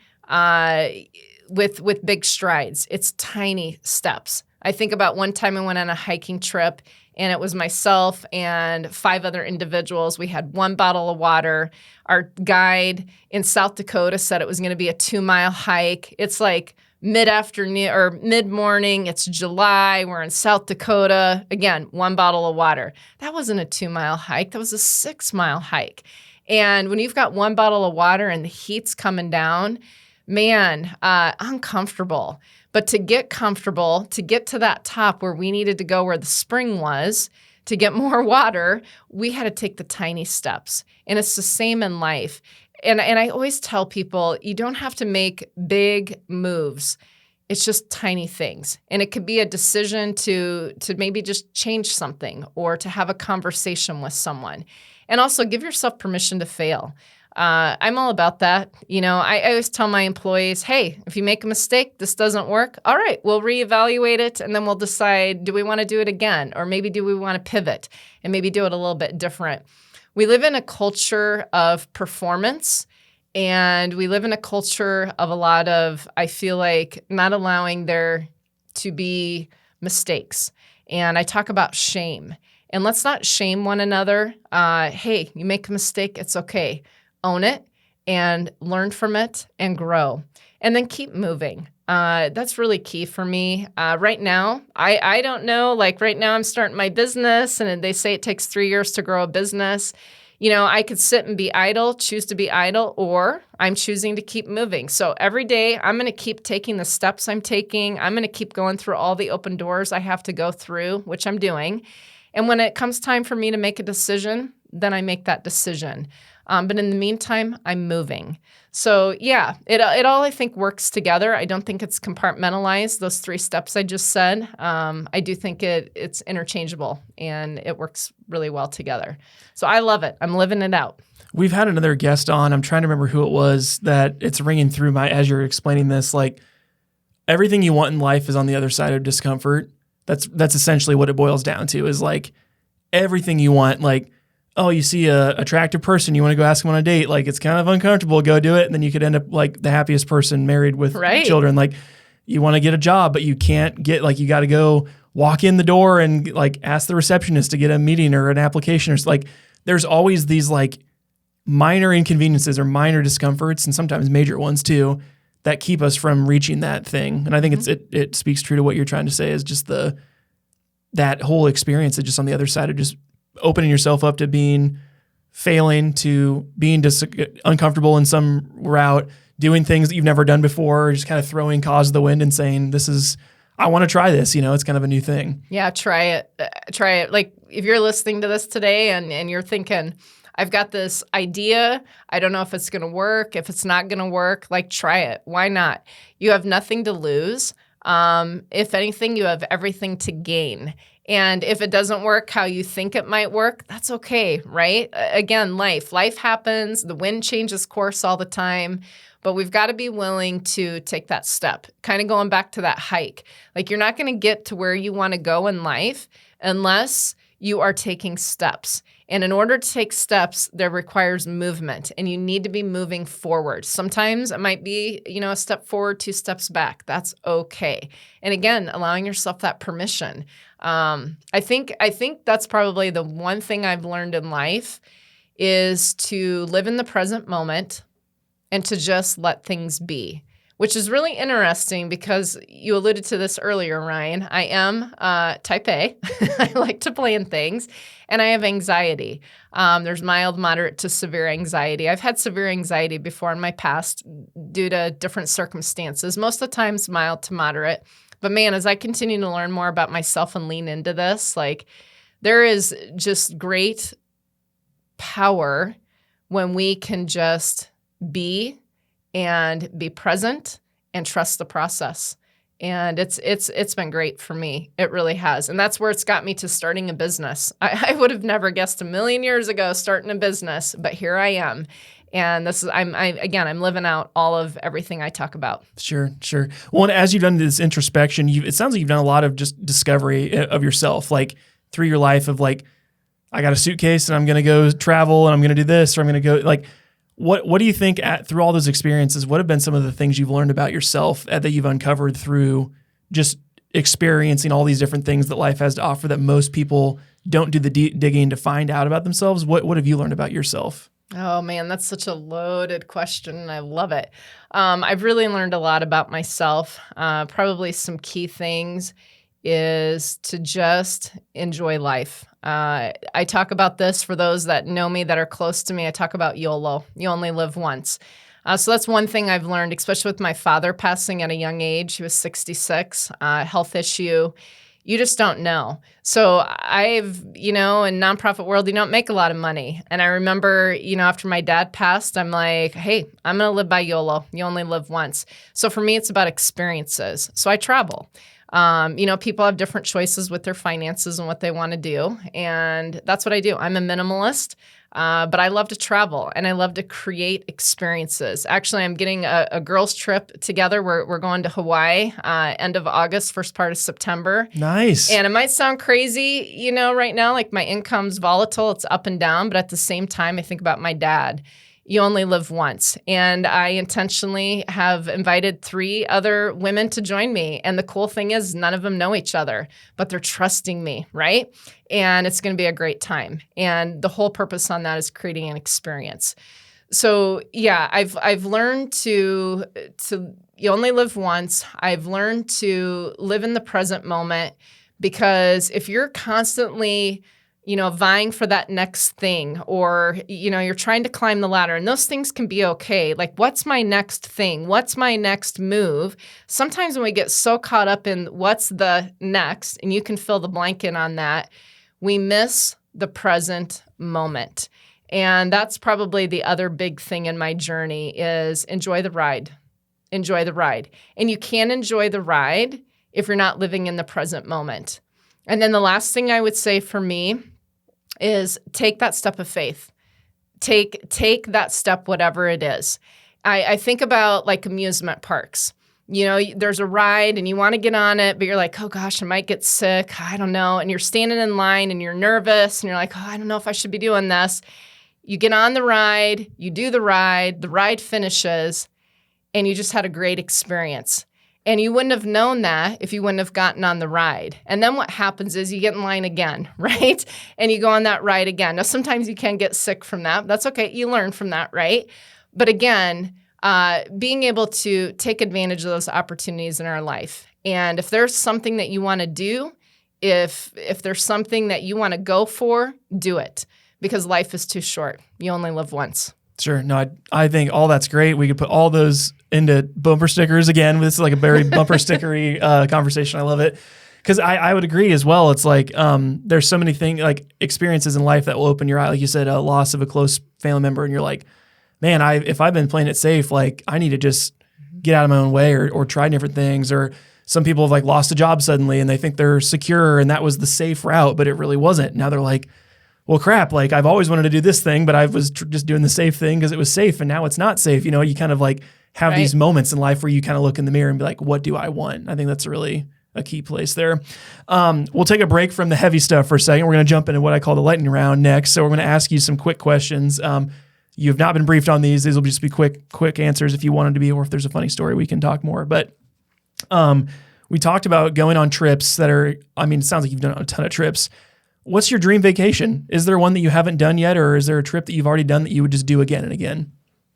with big strides. It's tiny steps. I think about one time I went on a hiking trip, and it was myself and 5 other individuals. We had 1 bottle of water. Our guide in South Dakota said it was going to be a 2-mile hike. It's like mid-afternoon or mid-morning. It's July. We're in South Dakota. Again, 1 bottle of water. That wasn't a 2-mile hike. That was a 6-mile hike. And when you've got 1 bottle of water and the heat's coming down, man, uncomfortable. But to get comfortable, to get to that top where we needed to go, where the spring was, to get more water, we had to take the tiny steps. And it's the same in life. And I always tell people, you don't have to make big moves. It's just tiny things. And it could be a decision to maybe just change something or to have a conversation with someone. And also give yourself permission to fail. I'm all about that. I always tell my employees, hey, if you make a mistake, this doesn't work. All right, we'll reevaluate it, and then we'll decide, do we want to do it again? Or maybe do we want to pivot and maybe do it a little bit different? We live in a culture of performance, and we live in a culture of a lot of, I feel like, not allowing there to be mistakes. And I talk about shame. And let's not shame one another. Hey, you make a mistake, it's okay. Own it and learn from it and grow. And then keep moving. That's really key for me. Right now, I don't know. Like right now, I'm starting my business, and they say it takes 3 years to grow a business. I could sit and be idle, choose to be idle, or I'm choosing to keep moving. So every day, I'm going to keep taking the steps I'm taking. I'm going to keep going through all the open doors I have to go through, which I'm doing. And when it comes time for me to make a decision, then I make that decision. But in the meantime, I'm moving. So yeah, it all I think works together. I don't think it's compartmentalized, those 3 steps I just said. I do think it's interchangeable and it works really well together. So I love it. I'm living it out. We've had another guest on. I'm trying to remember who it was that it's ringing through as you're explaining this, like everything you want in life is on the other side of discomfort. That's essentially what it boils down to, is like everything you want, like, oh, you see a attractive person, you want to go ask them on a date, like it's kind of uncomfortable, go do it. And then you could end up like the happiest person married with children. Like you want to get a job, but you can't get, like, you got to go walk in the door and like ask the receptionist to get a meeting or an application, or like there's always these like minor inconveniences or minor discomforts, and sometimes major ones too, that keep us from reaching that thing. And I think it speaks true to what you're trying to say, is just that whole experience is just on the other side of just opening yourself up to failing, to being uncomfortable in some route, doing things that you've never done before, or just kind of throwing cause of the wind and saying, I want to try this. It's kind of a new thing. Yeah, try it. Try it. Like if you're listening to this today and you're thinking, I've got this idea, I don't know if it's going to work, if it's not going to work, like try it. Why not? You have nothing to lose. If anything, you have everything to gain. And if it doesn't work how you think it might work, that's okay, right? Again, life happens. The wind changes course all the time, but we've got to be willing to take that step. Kind of going back to that hike. Like you're not going to get to where you want to go in life unless you are taking steps. And in order to take steps, there requires movement, and you need to be moving forward. Sometimes it might be, a step forward, 2 steps back. That's okay. And again, allowing yourself that permission. I think that's probably the one thing I've learned in life, is to live in the present moment and to just let things be, which is really interesting because you alluded to this earlier, Ryan. I am type A. I like to plan things, and I have anxiety. There's mild, moderate to severe anxiety. I've had severe anxiety before in my past due to different circumstances, most of the times mild to moderate. But man, as I continue to learn more about myself and lean into this, like there is just great power when we can just be and be present and trust the process. And it's been great for me. It really has. And that's where it's got me to starting a business. I would have never guessed a million years ago starting a business, but here I am. And this is I'm living out all of everything I talk about. Sure. Well, and as you've done this introspection, it sounds like you've done a lot of just discovery of yourself, like through your life of like, I got a suitcase and I'm going to go travel and I'm going to do this, or I'm going to go like, what do you think through all those experiences, what have been some of the things you've learned about yourself that you've uncovered through just experiencing all these different things that life has to offer that most people don't do the digging to find out about themselves? What have you learned about yourself? Oh man, that's such a loaded question, and I love it. I've really learned a lot about myself. Probably some key things is to just enjoy life. I talk about this for those that know me, that are close to me. I talk about YOLO. You only live once. So that's one thing I've learned, especially with my father passing at a young age. He was 66, health issue. You just don't know. So in nonprofit world, you don't make a lot of money. And I remember, after my dad passed, I'm like, hey, I'm going to live by YOLO. You only live once. So for me, it's about experiences. So I travel. People have different choices with their finances and what they want to do. And that's what I do. I'm a minimalist, but I love to travel and I love to create experiences. Actually, I'm getting a girls' trip together. We're going to Hawaii, end of August, first part of September. Nice. And it might sound crazy, right now, like my income's volatile. It's up and down. But at the same time, I think about my dad. You only live once. And I intentionally have invited 3 other women to join me. And the cool thing is none of them know each other, but they're trusting me, right? And it's going to be a great time. And the whole purpose on that is creating an experience. So yeah, I've learned to you only live once. I've learned to live in the present moment, because if you're constantly vying for that next thing, or, you're trying to climb the ladder, and those things can be okay. Like, what's my next thing? What's my next move? Sometimes when we get so caught up in what's the next, and you can fill the blank in on that, we miss the present moment. And that's probably the other big thing in my journey is enjoy the ride. Enjoy the ride. And you can't enjoy the ride if you're not living in the present moment. And then the last thing I would say for me is take that step of faith. Take that step, whatever it is. I think about like amusement parks. There's a ride and you want to get on it, but you're like, oh gosh, I might get sick. I don't know. And you're standing in line and you're nervous and you're like, oh, I don't know if I should be doing this. You get on the ride, you do the ride finishes, and you just had a great experience. And you wouldn't have known that if you wouldn't have gotten on the ride. And then what happens is you get in line again, right? And you go on that ride again. Now, sometimes you can get sick from that. That's okay. You learn from that, right? But again, being able to take advantage of those opportunities in our life. And if there's something that you want to do, if there's something that you want to go for, do it. Because life is too short. You only live once. Sure. No, I think all that's great. We could put all those into bumper stickers again. This is like a very bumper stickery conversation. I love it. Because I would agree as well. It's like there's so many things, like experiences in life that will open your eye. Like you said, a loss of a close family member. And you're like, man, if I've been playing it safe, like I need to just get out of my own way or try different things. Or some people have like lost a job suddenly and they think they're secure and that was the safe route, but it really wasn't. Now they're like, well, crap, like I've always wanted to do this thing, but I was just doing the safe thing because it was safe and now it's not safe. You kind of like have these moments in life where you kind of look in the mirror and be like, what do I want? I think that's really a key place there. We'll take a break from the heavy stuff for a second. We're going to jump into what I call the lightning round next. So we're going to ask you some quick questions. You have not been briefed on these. These will just be quick answers if you wanted to be, or if there's a funny story, we can talk more. But we talked about going on trips that are, it sounds like you've done a ton of trips. What's your dream vacation? Is there one that you haven't done yet, or is there a trip that you've already done that you would just do again and again?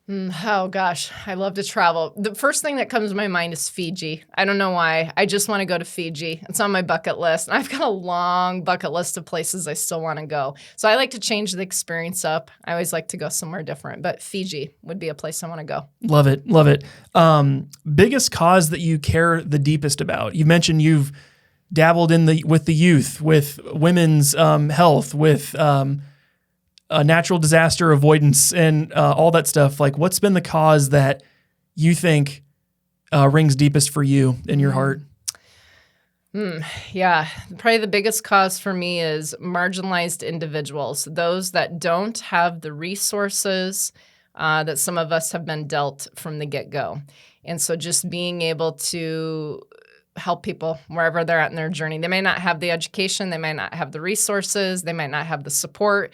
Oh gosh, I love to travel. The first thing that comes to my mind is Fiji. I don't know why. I just want to go to Fiji. It's on my bucket list. And I've got a long bucket list of places I still want to go. So I like to change the experience up. I always like to go somewhere different, but Fiji would be a place I want to go. Love it. Love it. Biggest cause that you care the deepest about? You mentioned you've dabbled with the youth, with women's health, with natural disaster avoidance and all that stuff. Like, what's been the cause that you think rings deepest for you in your heart? Yeah, probably the biggest cause for me is marginalized individuals, those that don't have the resources that some of us have been dealt from the get-go. And so just being able to help people wherever they're at in their journey. They may not have the education, they might not have the resources, they might not have the support,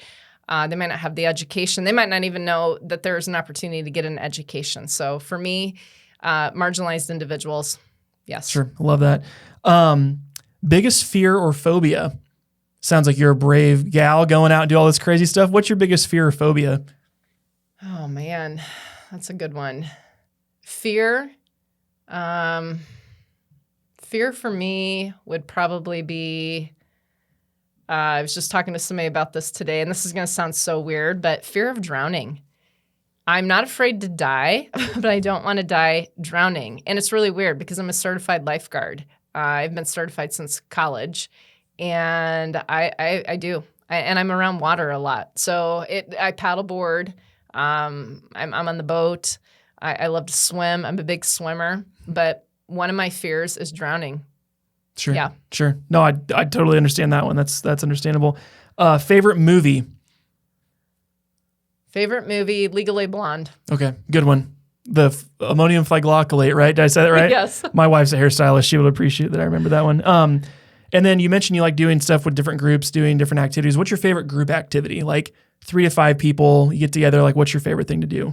they might not have the education, they might not even know that there's an opportunity to get an education. So for me, marginalized individuals, yes. Sure. I love that. Biggest fear or phobia? Sounds like you're a brave gal going out and do all this crazy stuff. What's your biggest fear or phobia? Oh man, that's a good one. Fear. Fear for me would probably be, I was just talking to somebody about this today, and this is going to sound so weird, but fear of drowning. I'm not afraid to die, but I don't want to die drowning. And it's really weird because I'm a certified lifeguard. I've been certified since college, and I do. And I'm around water a lot. So I paddleboard. I'm on the boat. I love to swim. I'm a big swimmer. But one of my fears is drowning. Sure. Yeah. Sure. No, I totally understand that one. That's understandable. Favorite movie? Favorite movie, Legally Blonde. Okay, good one. The ammonium glycolate, right? Did I say that right? Yes. My wife's a hairstylist. She would appreciate that I remember that one. And then you mentioned you like doing stuff with different groups, doing different activities. What's your favorite group activity? Like 3 to 5 people, you get together. Like, what's your favorite thing to do?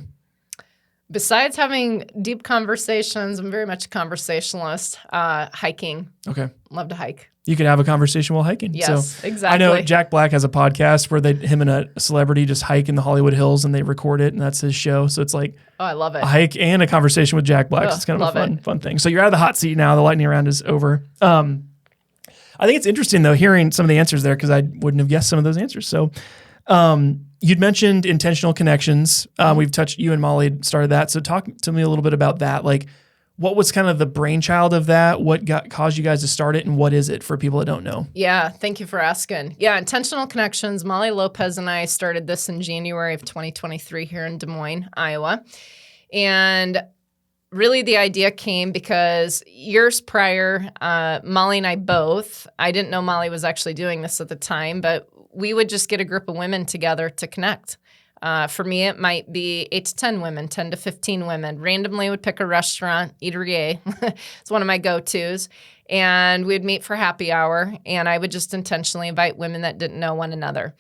Besides having deep conversations, I'm very much a conversationalist. Hiking. Okay. Love to hike. You could have a conversation while hiking. Yes, so exactly. I know Jack Black has a podcast where him and a celebrity just hike in the Hollywood Hills and they record it, and that's his show. So it's like I love it. A hike and a conversation with Jack Black. So it's kind of a fun thing. So you're out of the hot seat now. The lightning round is over. I think it's interesting though hearing some of the answers there because I wouldn't have guessed some of those answers. So you'd mentioned intentional connections. You and Molly started that. So talk to me a little bit about that. Like, what was kind of the brainchild of that? What caused you guys to start it, and what is it for people that don't know? Yeah, thank you for asking. Yeah, Intentional Connections. Molly Lopez and I started this in January of 2023 here in Des Moines, Iowa. And really the idea came because years prior, Molly and I both, I didn't know Molly was actually doing this at the time, but we would just get a group of women together to connect. For me, it might be 8 to 10 women, 10 to 15 women. Randomly would pick a restaurant, Eatery A. It's one of my go-tos. And we'd meet for happy hour, and I would just intentionally invite women that didn't know one another.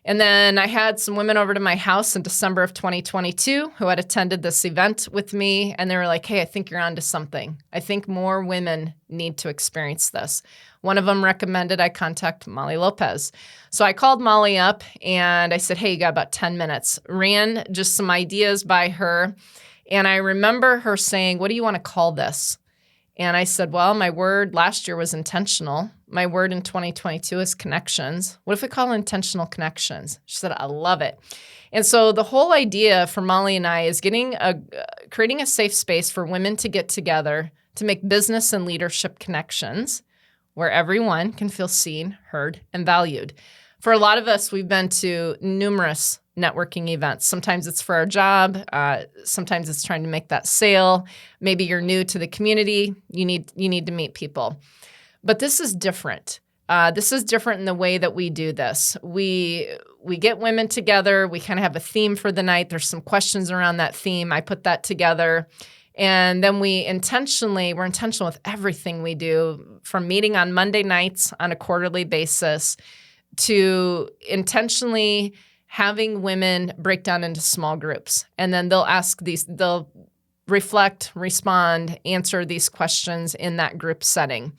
And then I had some women over to my house in December of 2022 who had attended this event with me, and they were like, hey, I think you're onto something. I think more women need to experience this. One of them recommended I contact Molly Lopez. So I called Molly up and I said, hey, you got about 10 minutes. Ran just some ideas by her. And I remember her saying, what do you want to call this? And I said, well, my word last year was intentional. My word in 2022 is connections. What if we call it intentional connections? She said, I love it. And so the whole idea for Molly and I is creating a safe space for women to get together to make business and leadership connections where everyone can feel seen, heard, and valued. For a lot of us, we've been to numerous networking events. Sometimes it's for our job. Sometimes it's trying to make that sale. Maybe you're new to the community. You need to meet people. But this is different. This is different in the way that we do this. We get women together. We kind of have a theme for the night. There's some questions around that theme. I put that together. And then we're intentional with everything we do, from meeting on Monday nights on a quarterly basis to intentionally having women break down into small groups. And then they'll reflect, respond, answer these questions in that group setting.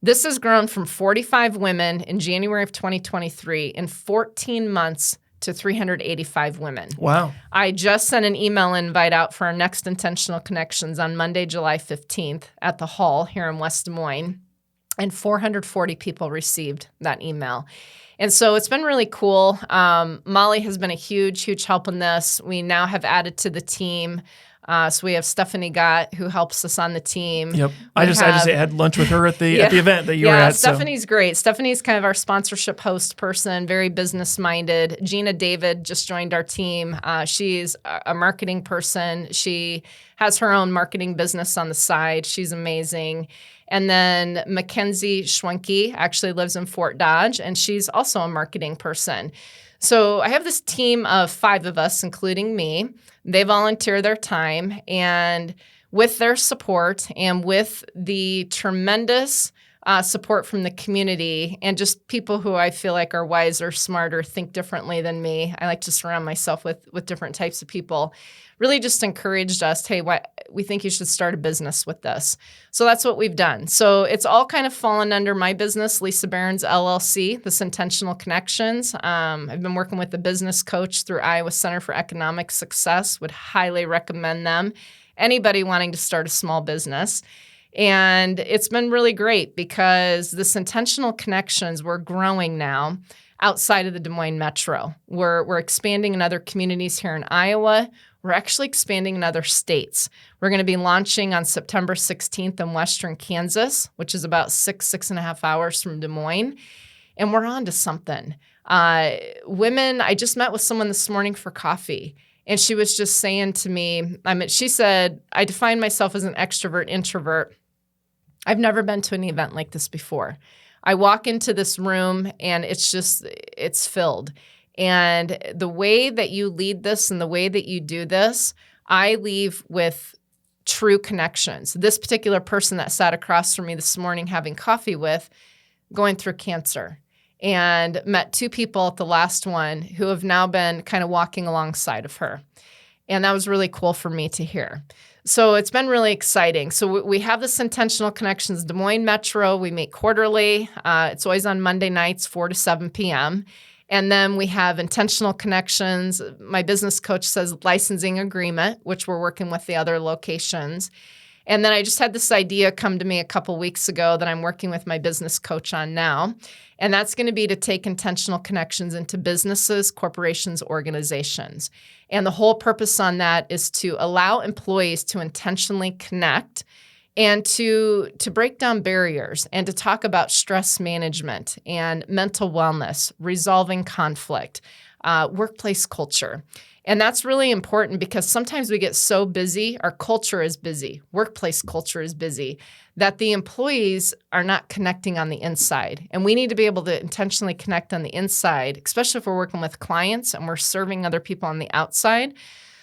This has grown from 45 women in January of 2023 in 14 months to 385 women. Wow. I just sent an email invite out for our next Intentional Connections on Monday, July 15th at the Hall here in West Des Moines, and 440 people received that email. And so it's been really cool. Molly has been a huge, huge help in this. We now have added to the team So we have Stephanie Gott, who helps us on the team. Yep. I just had lunch with her at the event that you were at. Stephanie's great. Stephanie's kind of our sponsorship host person, very business minded. Gina David just joined our team. She's a marketing person. She has her own marketing business on the side. She's amazing. And then Mackenzie Schwenke actually lives in Fort Dodge, and she's also a marketing person. So I have this team of 5 of us, including me. They volunteer their time, and with their support and with the tremendous support from the community and just people who I feel like are wiser, smarter, think differently than me. I like to surround myself with different types of people. Really just encouraged us, hey, we think you should start a business with this. So that's what we've done. So it's all kind of fallen under my business, Lisa Behrends, LLC, this Intentional Connections. I've been working with the business coach through Iowa Center for Economic Success, would highly recommend them. Anybody wanting to start a small business. And it's been really great because this Intentional Connections, we're growing now outside of the Des Moines metro. We're expanding in other communities here in Iowa. We're actually expanding in other states. We're going to be launching on September 16th in western Kansas, which is about 6.5 hours from Des Moines. And we're on to something. Women, I just met with someone this morning for coffee. And she was just saying to me, she said, I define myself as an extrovert, introvert. I've never been to an event like this before. I walk into this room and it's filled. And the way that you lead this and the way that you do this, I leave with true connections. This particular person that sat across from me this morning having coffee with, going through cancer, and met 2 people at the last one who have now been kind of walking alongside of her. And that was really cool for me to hear. So it's been really exciting. So we have this Intentional Connections Des Moines Metro. We meet quarterly. It's always on Monday nights, 4 to 7 p.m. And then we have Intentional Connections. My business coach says licensing agreement, which we're working with the other locations. And then I just had this idea come to me a couple weeks ago that I'm working with my business coach on now. And that's going to be to take Intentional Connections into businesses, corporations, organizations. And the whole purpose on that is to allow employees to intentionally connect and to break down barriers and to talk about stress management and mental wellness, resolving conflict, workplace culture. And that's really important because sometimes we get so busy, our culture is busy, workplace culture is busy, that the employees are not connecting on the inside. And we need to be able to intentionally connect on the inside, especially if we're working with clients and we're serving other people on the outside.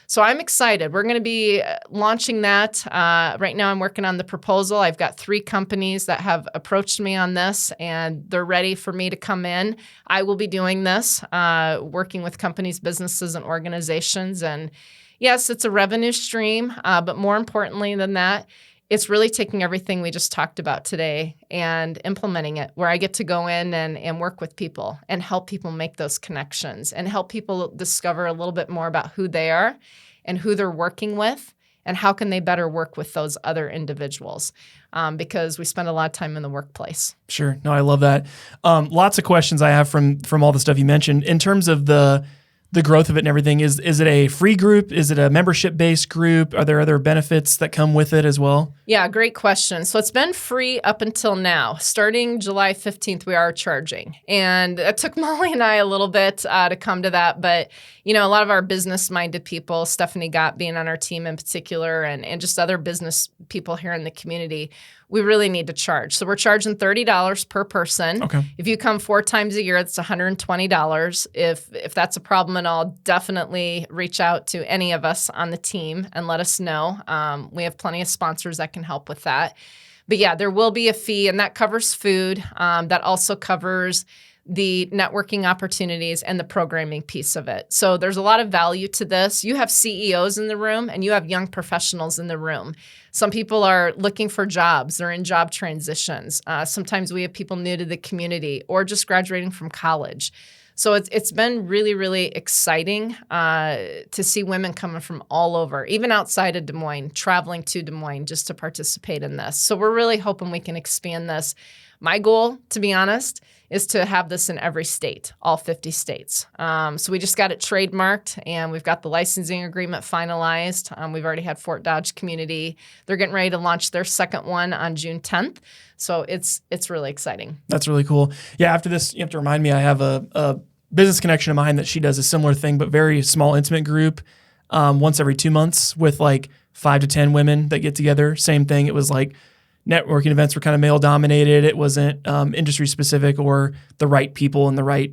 So I'm excited. We're going to be launching that. Right now I'm working on the proposal. I've got 3 companies that have approached me on this, and they're ready for me to come in. I will be doing this, working with companies, businesses, and organizations. And yes, it's a revenue stream, but more importantly than that, it's really taking everything we just talked about today and implementing it, where I get to go in and work with people and help people make those connections and help people discover a little bit more about who they are and who they're working with and how can they better work with those other individuals, because we spend a lot of time in the workplace. Sure. No, I love that. Lots of questions I have from all the stuff you mentioned. In terms of the growth of it and everything, is it a free group? Is it a membership-based group? Are there other benefits that come with it as well? Yeah, great question. So it's been free up until now. Starting July 15th, we are charging. And it took Molly and I a little bit to come to that. But, a lot of our business-minded people, Stephanie Gott being on our team in particular, and just other business people here in the community, we really need to charge. So we're charging $30 per person. Okay. If you come 4 times a year, it's $120. If that's a problem at all, definitely reach out to any of us on the team and let us know. We have plenty of sponsors that can help with that. But yeah, there will be a fee, and that covers food. That also covers the networking opportunities and the programming piece of it. So there's a lot of value to this. You have CEOs in the room and you have young professionals in the room. Some people are looking for jobs. They're in job transitions. Sometimes we have people new to the community or just graduating from college. So it's been really, really exciting to see women coming from all over, even outside of Des Moines, traveling to Des Moines just to participate in this. So we're really hoping we can expand this My goal, to be honest, is to have this in every state, all 50 states. So we just got it trademarked, and we've got the licensing agreement finalized. We've already had Fort Dodge Community. They're getting ready to launch their second one on June 10th. So it's really exciting. That's really cool. Yeah, after this, you have to remind me, I have a business connection of mine that she does a similar thing, but very small, intimate group once every 2 months with like 5 to 10 women that get together. Same thing. It was like networking events were kind of male dominated. It wasn't industry specific or the right people and the right,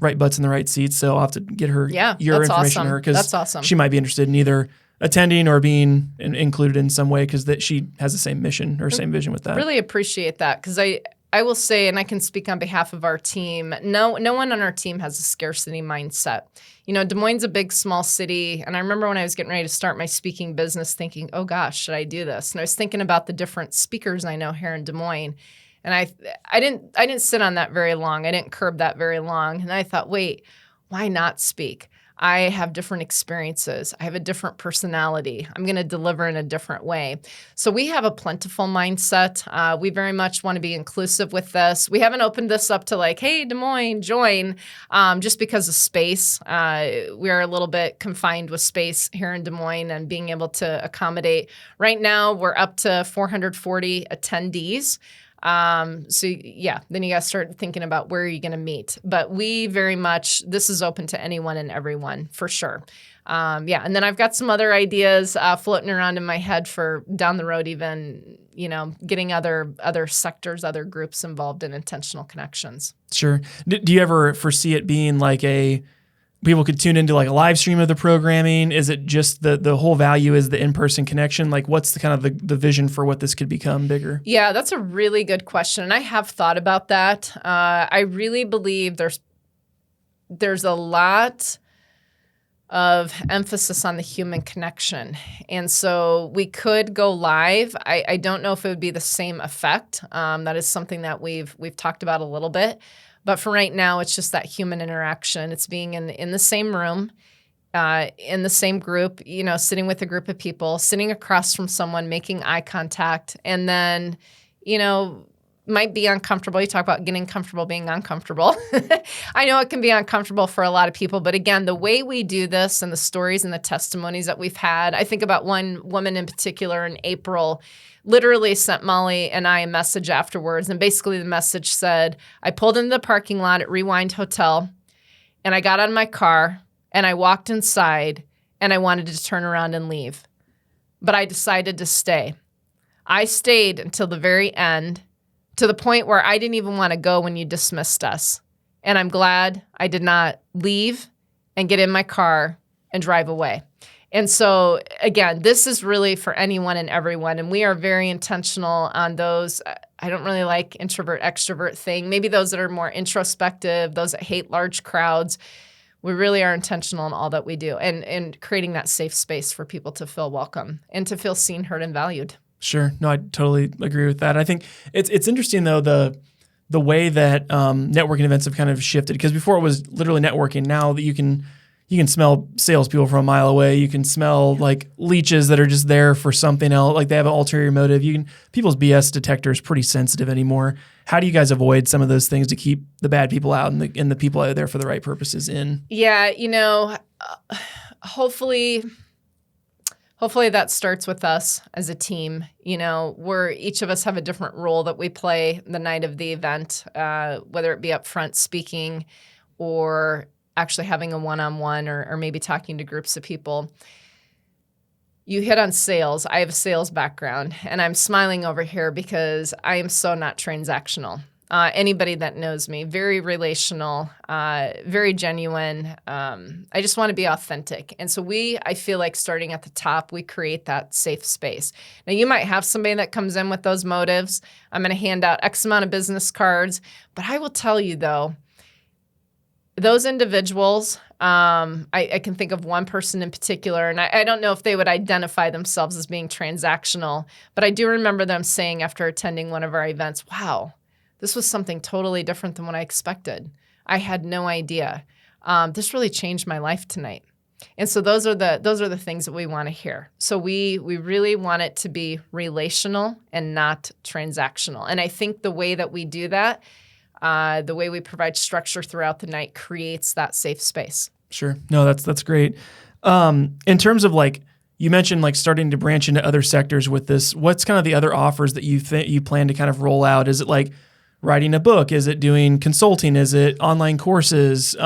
right butts in the right seats. So I'll have to get her your information awesome. to her That's awesome. she might be interested in either attending or being included in some way because that she has the same mission or same vision with that. Really appreciate that because I will say, and I can speak on behalf of our team, no one on our team has a scarcity mindset. Des Moines is a big, small city. And I remember when I was getting ready to start my speaking business thinking, oh gosh, should I do this? And I was thinking about the different speakers I know here in Des Moines. And I didn't sit on that very long. I didn't curb that very long. And I thought, wait, why not speak? I have different experiences. I have a different personality. I'm going to deliver in a different way. So we have a plentiful mindset. We very much want to be inclusive with this. We haven't opened this up to like, hey, Des Moines, join, just because of space. We are a little bit confined with space here in Des Moines and being able to accommodate. Right now, we're up to 440 attendees. So yeah, then you got to start thinking about where are you going to meet. But we very much, this is open to anyone and everyone for sure. And then I've got some other ideas floating around in my head for down the road, even, getting other sectors, other groups involved in intentional connections. Sure. Do you ever foresee it being like people could tune into like a live stream of the programming? Is it just the whole value is the in-person connection? Like what's the kind of the vision for what this could become bigger? Yeah, that's a really good question. And I have thought about that. I really believe there's a lot of emphasis on the human connection. And so we could go live. I don't know if it would be the same effect. That is something that we've talked about a little bit. But for right now, it's just that human interaction. It's being in the same room, in the same group, sitting with a group of people, sitting across from someone, making eye contact, and then, might be uncomfortable. You talk about getting comfortable, being uncomfortable. I know it can be uncomfortable for a lot of people, but again, the way we do this and the stories and the testimonies that we've had, I think about one woman in particular in April literally sent Molly and I a message afterwards. And basically the message said, I pulled into the parking lot at Rewind Hotel and I got out of my car and I walked inside and I wanted to turn around and leave. But I decided to stay. I stayed until the very end, to the point where I didn't even want to go when you dismissed us. And I'm glad I did not leave and get in my car and drive away. And so, again, this is really for anyone and everyone. And we are very intentional on those. I don't really like introvert, extrovert thing. Maybe those that are more introspective, those that hate large crowds. We really are intentional in all that we do and creating that safe space for people to feel welcome and to feel seen, heard, and valued. Sure. No, I totally agree with that. I think it's interesting, though, the way that networking events have kind of shifted. Because before it was literally networking. Now that you can smell salespeople from a mile away. You can smell like leeches that are just there for something else. Like they have an ulterior motive. People's BS detector is pretty sensitive anymore. How do you guys avoid some of those things to keep the bad people out and the people out there for the right purposes in? Yeah, hopefully that starts with us as a team. Where each of us have a different role that we play the night of the event, whether it be up front speaking or actually having a one-on-one or maybe talking to groups of people. You hit on sales. I have a sales background, and I'm smiling over here because I am so not transactional. Anybody that knows me, very relational, very genuine. I just want to be authentic. And so I feel like starting at the top, we create that safe space. Now, you might have somebody that comes in with those motives. I'm going to hand out X amount of business cards. But I will tell you, though, those individuals, I can think of one person in particular, and I don't know if they would identify themselves as being transactional, but I do remember them saying after attending one of our events, wow, this was something totally different than what I expected. I had no idea. This really changed my life tonight. And so those are the things that we want to hear. So we really want it to be relational and not transactional. And I think the way that we do that, the way we provide structure throughout the night creates that safe space. Sure. No, that's great. In terms of like, you mentioned like starting to branch into other sectors with this, what's kind of the other offers that you plan to kind of roll out? Is it like writing a book? Is it doing consulting? Is it online courses?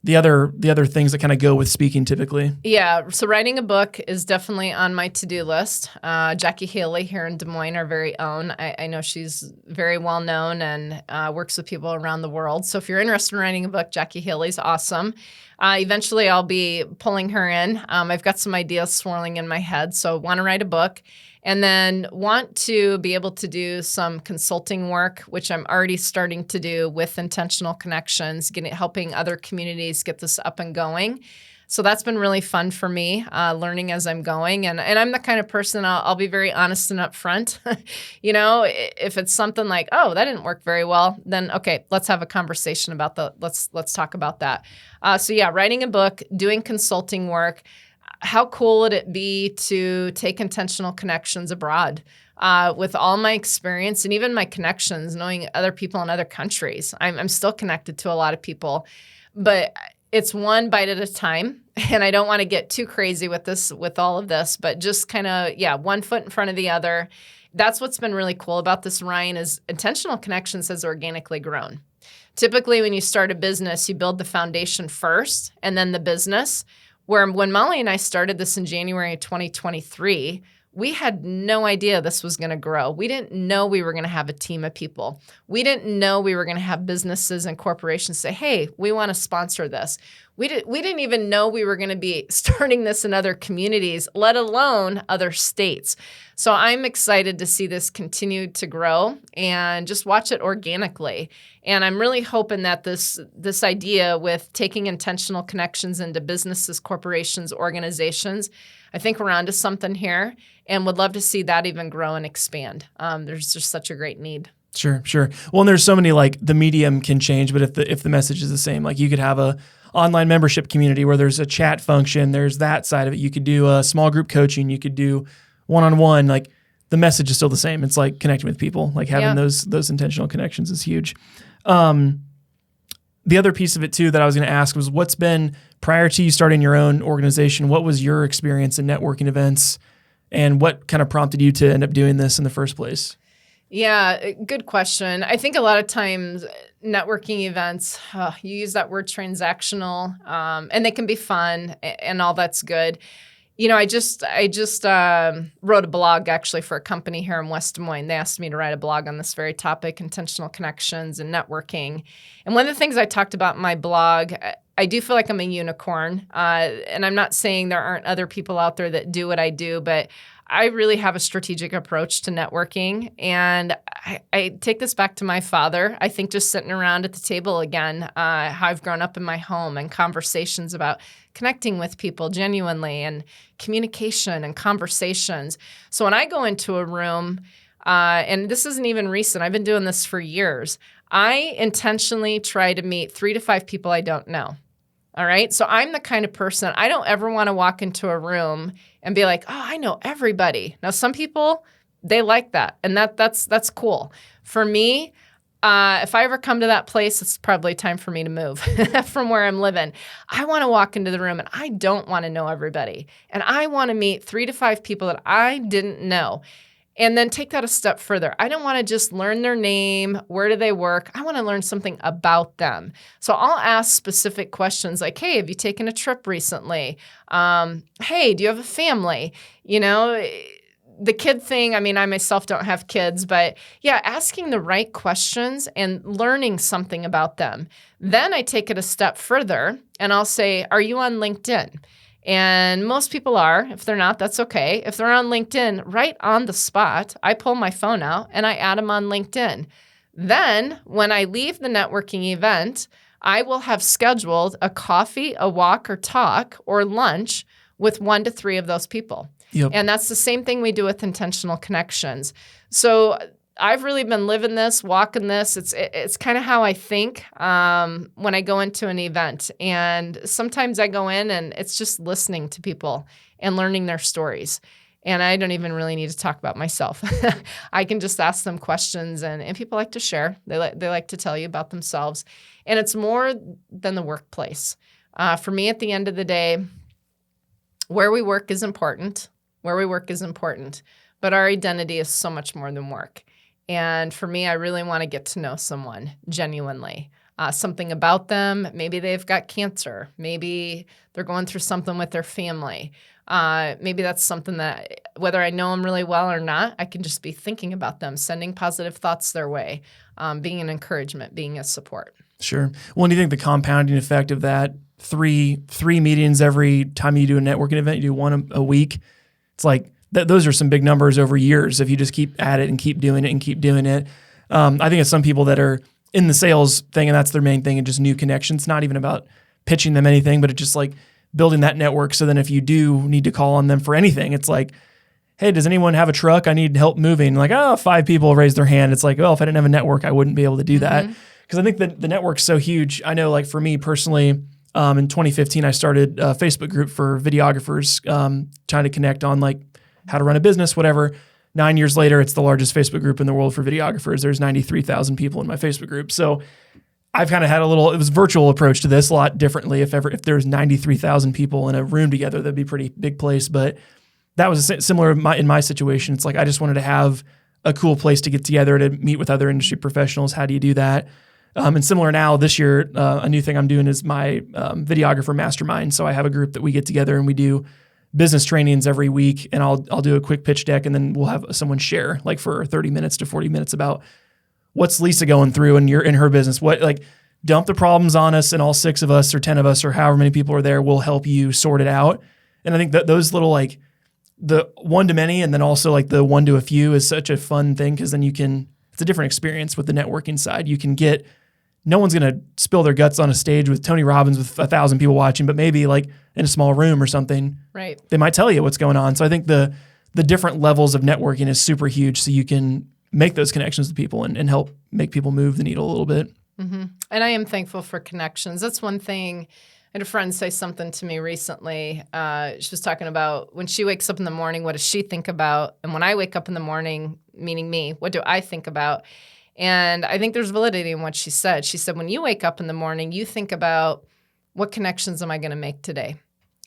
The other things that kind of go with speaking typically? Yeah, so writing a book is definitely on my to-do list. Jackie Haley here in Des Moines, our very own. I know she's very well known and works with people around the world. So if you're interested in writing a book, Jackie Haley's awesome. Eventually, I'll be pulling her in. I've got some ideas swirling in my head, so want to write a book. And then want to be able to do some consulting work, which I'm already starting to do with Intentional Connections, helping other communities get this up and going. So that's been really fun for me, learning as I'm going. And I'm the kind of person, I'll be very honest and upfront. If it's something like, oh, that didn't work very well, then okay, let's have a conversation about let's talk about that. So yeah, writing a book, doing consulting work. How cool would it be to take Intentional Connections abroad? With all my experience and even my connections, knowing other people in other countries, I'm still connected to a lot of people, but it's one bite at a time. And I don't want to get too crazy with all of this, but just kind of, one foot in front of the other. That's what's been really cool about this, Ryan, is Intentional Connections has organically grown. Typically, when you start a business, you build the foundation first and then the business. Where when Molly and I started this in January of 2023, we had no idea this was going to grow. We didn't know we were going to have a team of people. We didn't know we were going to have businesses and corporations say, hey, we want to sponsor this. We didn't even know we were going to be starting this in other communities, let alone other states. So I'm excited to see this continue to grow and just watch it organically. And I'm really hoping that this idea with taking Intentional Connections into businesses, corporations, organizations, I think we're onto something here and would love to see that even grow and expand. There's just such a great need. Sure. Well, and there's so many, like, the medium can change, but if the message is the same, like you could have a online membership community where there's a chat function, there's that side of it. You could do a small group coaching, you could do one-on-one, like the message is still the same. It's like connecting with people, like having those intentional connections is huge. The other piece of it too that I was going to ask was, what's been, prior to you starting your own organization, what was your experience in networking events and what kind of prompted you to end up doing this in the first place? Yeah, good question. I think a lot of times networking events, you use that word transactional, and they can be fun and all that's good. I just wrote a blog actually for a company here in West Des Moines. They asked me to write a blog on this very topic, intentional connections and networking. And one of the things I talked about in my blog, I do feel like I'm a unicorn. And I'm not saying there aren't other people out there that do what I do, but I really have a strategic approach to networking. And I take this back to my father. I think just sitting around at the table again, how I've grown up in my home and conversations about connecting with people genuinely and communication and conversations. So when I go into a room, and this isn't even recent, I've been doing this for years, I intentionally try to meet 3 to 5 people I don't know. All right. So I'm the kind of person, I don't ever want to walk into a room and be like, oh, I know everybody. Now, some people, they like that. And that's cool. For me, if I ever come to that place, it's probably time for me to move from where I'm living. I want to walk into the room and I don't want to know everybody. And I want to meet 3 to 5 people that I didn't know. And then take that a step further. I don't want to just learn their name. Where do they work? I want to learn something about them. So I'll ask specific questions like, hey, have you taken a trip recently? Hey, do you have a family? The kid thing, I mean, I myself don't have kids, but yeah, asking the right questions and learning something about them. Then I take it a step further and I'll say, are you on LinkedIn? And most people are. If they're not, that's okay. If they're on LinkedIn, right on the spot, I pull my phone out and I add them on LinkedIn. Then when I leave the networking event, I will have scheduled a coffee, a walk or talk or lunch with 1 to 3 of those people. Yep. And that's the same thing we do with intentional connections. So I've really been living this, walking this. It's kind of how I think when I go into an event. And sometimes I go in and it's just listening to people and learning their stories. And I don't even really need to talk about myself. I can just ask them questions, and people like to share. They like to tell you about themselves. And it's more than the workplace. For me, at the end of the day, where we work is important. But our identity is so much more than work. And for me, I really want to get to know someone genuinely. Something about them. Maybe they've got cancer. Maybe they're going through something with their family. Maybe that's something that, whether I know them really well or not, I can just be thinking about them, sending positive thoughts their way, being an encouragement, being a support. Sure. Well, do you think the compounding effect of that, three meetings every time you do a networking event, you do one a week, it's like, those are some big numbers over years if you just keep at it and keep doing it and keep doing it. I think it's some people that are in the sales thing and that's their main thing and just new connections, not even about pitching them anything, but it's just like building that network. So then if you do need to call on them for anything, it's like, hey, does anyone have a truck? I need help moving. Like, 5 people raised their hand. It's like, if I didn't have a network, I wouldn't be able to do that. Because I think that the network's so huge. I know, like for me personally, in 2015, I started a Facebook group for videographers, trying to connect on like how to run a business, whatever. 9 years later, it's the largest Facebook group in the world for videographers. There's 93,000 people in my Facebook group. So I've kind of had it was a virtual approach to this a lot differently. If there's 93,000 people in a room together, that'd be a pretty big place. But that was similar in my situation. It's like, I just wanted to have a cool place to get together to meet with other industry professionals. How do you do that? And similar now this year, a new thing I'm doing is my videographer mastermind. So I have a group that we get together and we do business trainings every week, and I'll do a quick pitch deck, and then we'll have someone share like for 30 minutes to 40 minutes about what's Lisa going through in her business. What, like, dump the problems on us, and all 6 of us or 10 of us or however many people are there will help you sort it out. And I think that those little, like, the one to many and then also like the one to a few is such a fun thing, because then it's a different experience with the networking side. You can get, no one's going to spill their guts on a stage with Tony Robbins with 1,000 people watching, but maybe like in a small room or something, right, they might tell you what's going on. So I think the different levels of networking is super huge, so you can make those connections with people and help make people move the needle a little bit. Mm-hmm. And I am thankful for connections. That's one thing. I had a friend say something to me recently. She was talking about when she wakes up in the morning, what does she think about? And when I wake up in the morning, meaning me, what do I think about? And I think there's validity in what she said. She said, when you wake up in the morning, you think about, what connections am I going to make today?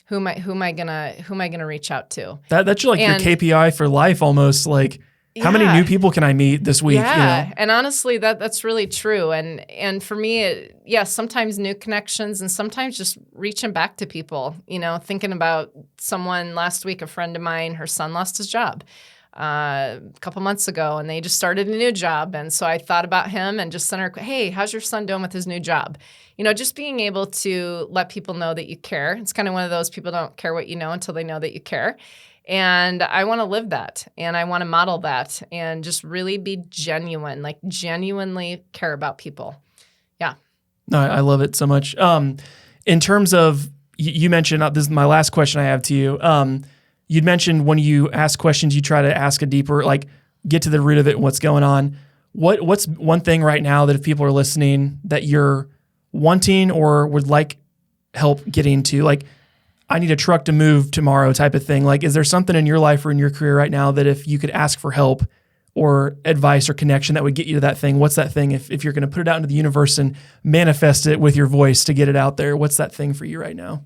Who am I gonna reach out to? That's like your KPI for life almost. Like, how many new people can I meet this week? Yeah, and honestly, that's really true. And for me, sometimes new connections, and sometimes just reaching back to people. Thinking about someone last week. A friend of mine, her son lost his job a couple months ago, and they just started a new job. And so I thought about him and just sent her, hey, how's your son doing with his new job? Just being able to let people know that you care. It's kind of one of those, people don't care what you know until they know that you care. And I want to live that, and I want to model that, and just really be genuine, like genuinely care about people. Yeah. No, I love it so much. In terms of, you mentioned, this is my last question I have to you. You'd mentioned when you ask questions, you try to ask a deeper, like, get to the root of it and what's going on. What's one thing right now that if people are listening that you're wanting or would like help getting to? Like, I need a truck to move tomorrow type of thing. Like, is there something in your life or in your career right now that if you could ask for help or advice or connection that would get you to that thing? What's that thing? If you're going to put it out into the universe and manifest it with your voice to get it out there, what's that thing for you right now?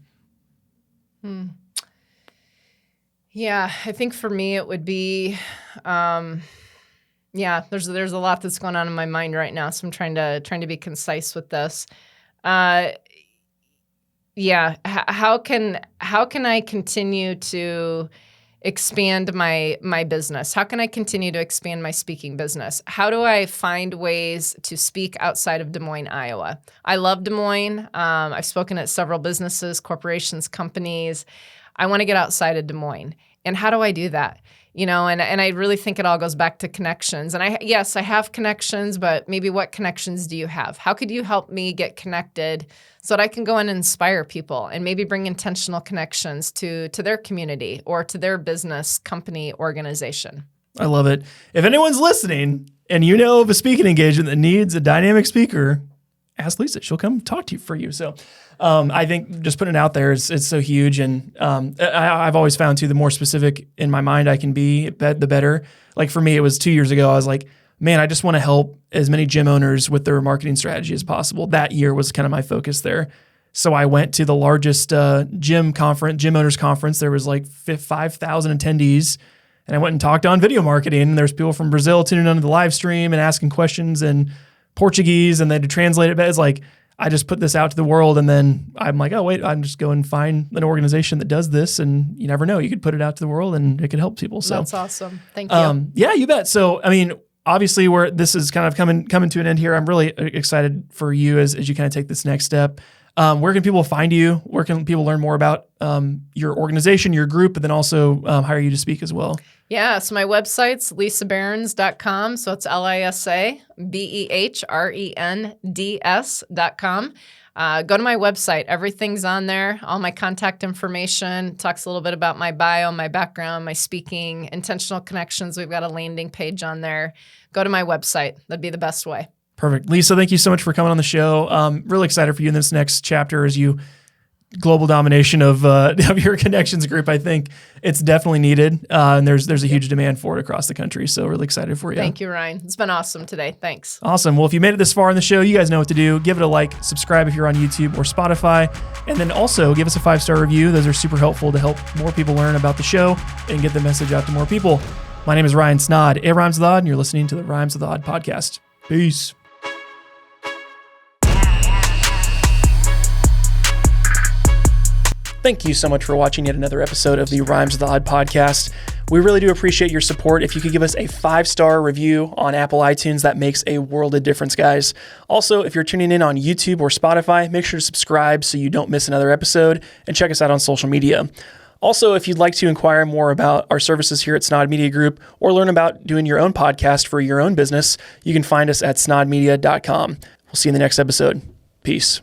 Yeah, I think for me it would be, there's a lot that's going on in my mind right now, so I'm trying to be concise with this. How can I continue to expand my business? How can I continue to expand my speaking business? How do I find ways to speak outside of Des Moines, Iowa? I love Des Moines. I've spoken at several businesses, corporations, companies. I want to get outside of Des Moines. And how do I do that? And I really think it all goes back to connections. And I have connections, but maybe what connections do you have? How could you help me get connected so that I can go and inspire people and maybe bring intentional connections to their community or to their business, company, organization? I love it. If anyone's listening and you know of a speaking engagement that needs a dynamic speaker, ask Lisa. She'll come talk to you for you. So I think just putting it out there is so huge. And I've always found too, the more specific in my mind I can be, the better. Like for me, it was 2 years ago. I was like, man, I just want to help as many gym owners with their marketing strategy as possible. That year was kind of my focus there. So I went to the largest gym owners conference. There was like 5,000 attendees. And I went and talked on video marketing. And there's people from Brazil tuning into the live stream and asking questions in Portuguese, and they had to translate it. But it's like, I just put this out to the world, and then I'm like, oh, wait, I'm just going to find an organization that does this. And you never know. You could put it out to the world and it could help people. So that's awesome. Thank you. Yeah, you bet. So, I mean, obviously this is kind of coming to an end here. I'm really excited for you as you kind of take this next step. Where can people find you? Where can people learn more about your organization, your group, but then also hire you to speak as well? Yeah, so my website's lisabehrends.com. So it's LISABEHRENDS.com. Go to my website. Everything's on there. All my contact information. Talks a little bit about my bio, my background, my speaking, intentional connections. We've got a landing page on there. Go to my website. That'd be the best way. Perfect. Lisa, thank you so much for coming on the show. Really excited for you in this next chapter as you global domination of your connections group. I think it's definitely needed. And there's a huge demand for it across the country. So really excited for you. Thank you, Ryan. It's been awesome today. Thanks. Awesome. Well, if you made it this far in the show, you guys know what to do. Give it a like, subscribe if you're on YouTube or Spotify, and then also give us a 5-star review. Those are super helpful to help more people learn about the show and get the message out to more people. My name is Ryan Snod. It rhymes with odd, and you're listening to the Rhymes with Odd podcast. Peace. Thank you so much for watching yet another episode of the Rhymes with the Odd podcast. We really do appreciate your support. If you could give us a 5-star review on Apple iTunes, that makes a world of difference, guys. Also, if you're tuning in on YouTube or Spotify, make sure to subscribe so you don't miss another episode, and check us out on social media. Also, if you'd like to inquire more about our services here at Snod Media Group or learn about doing your own podcast for your own business, you can find us at snodmedia.com. We'll see you in the next episode. Peace.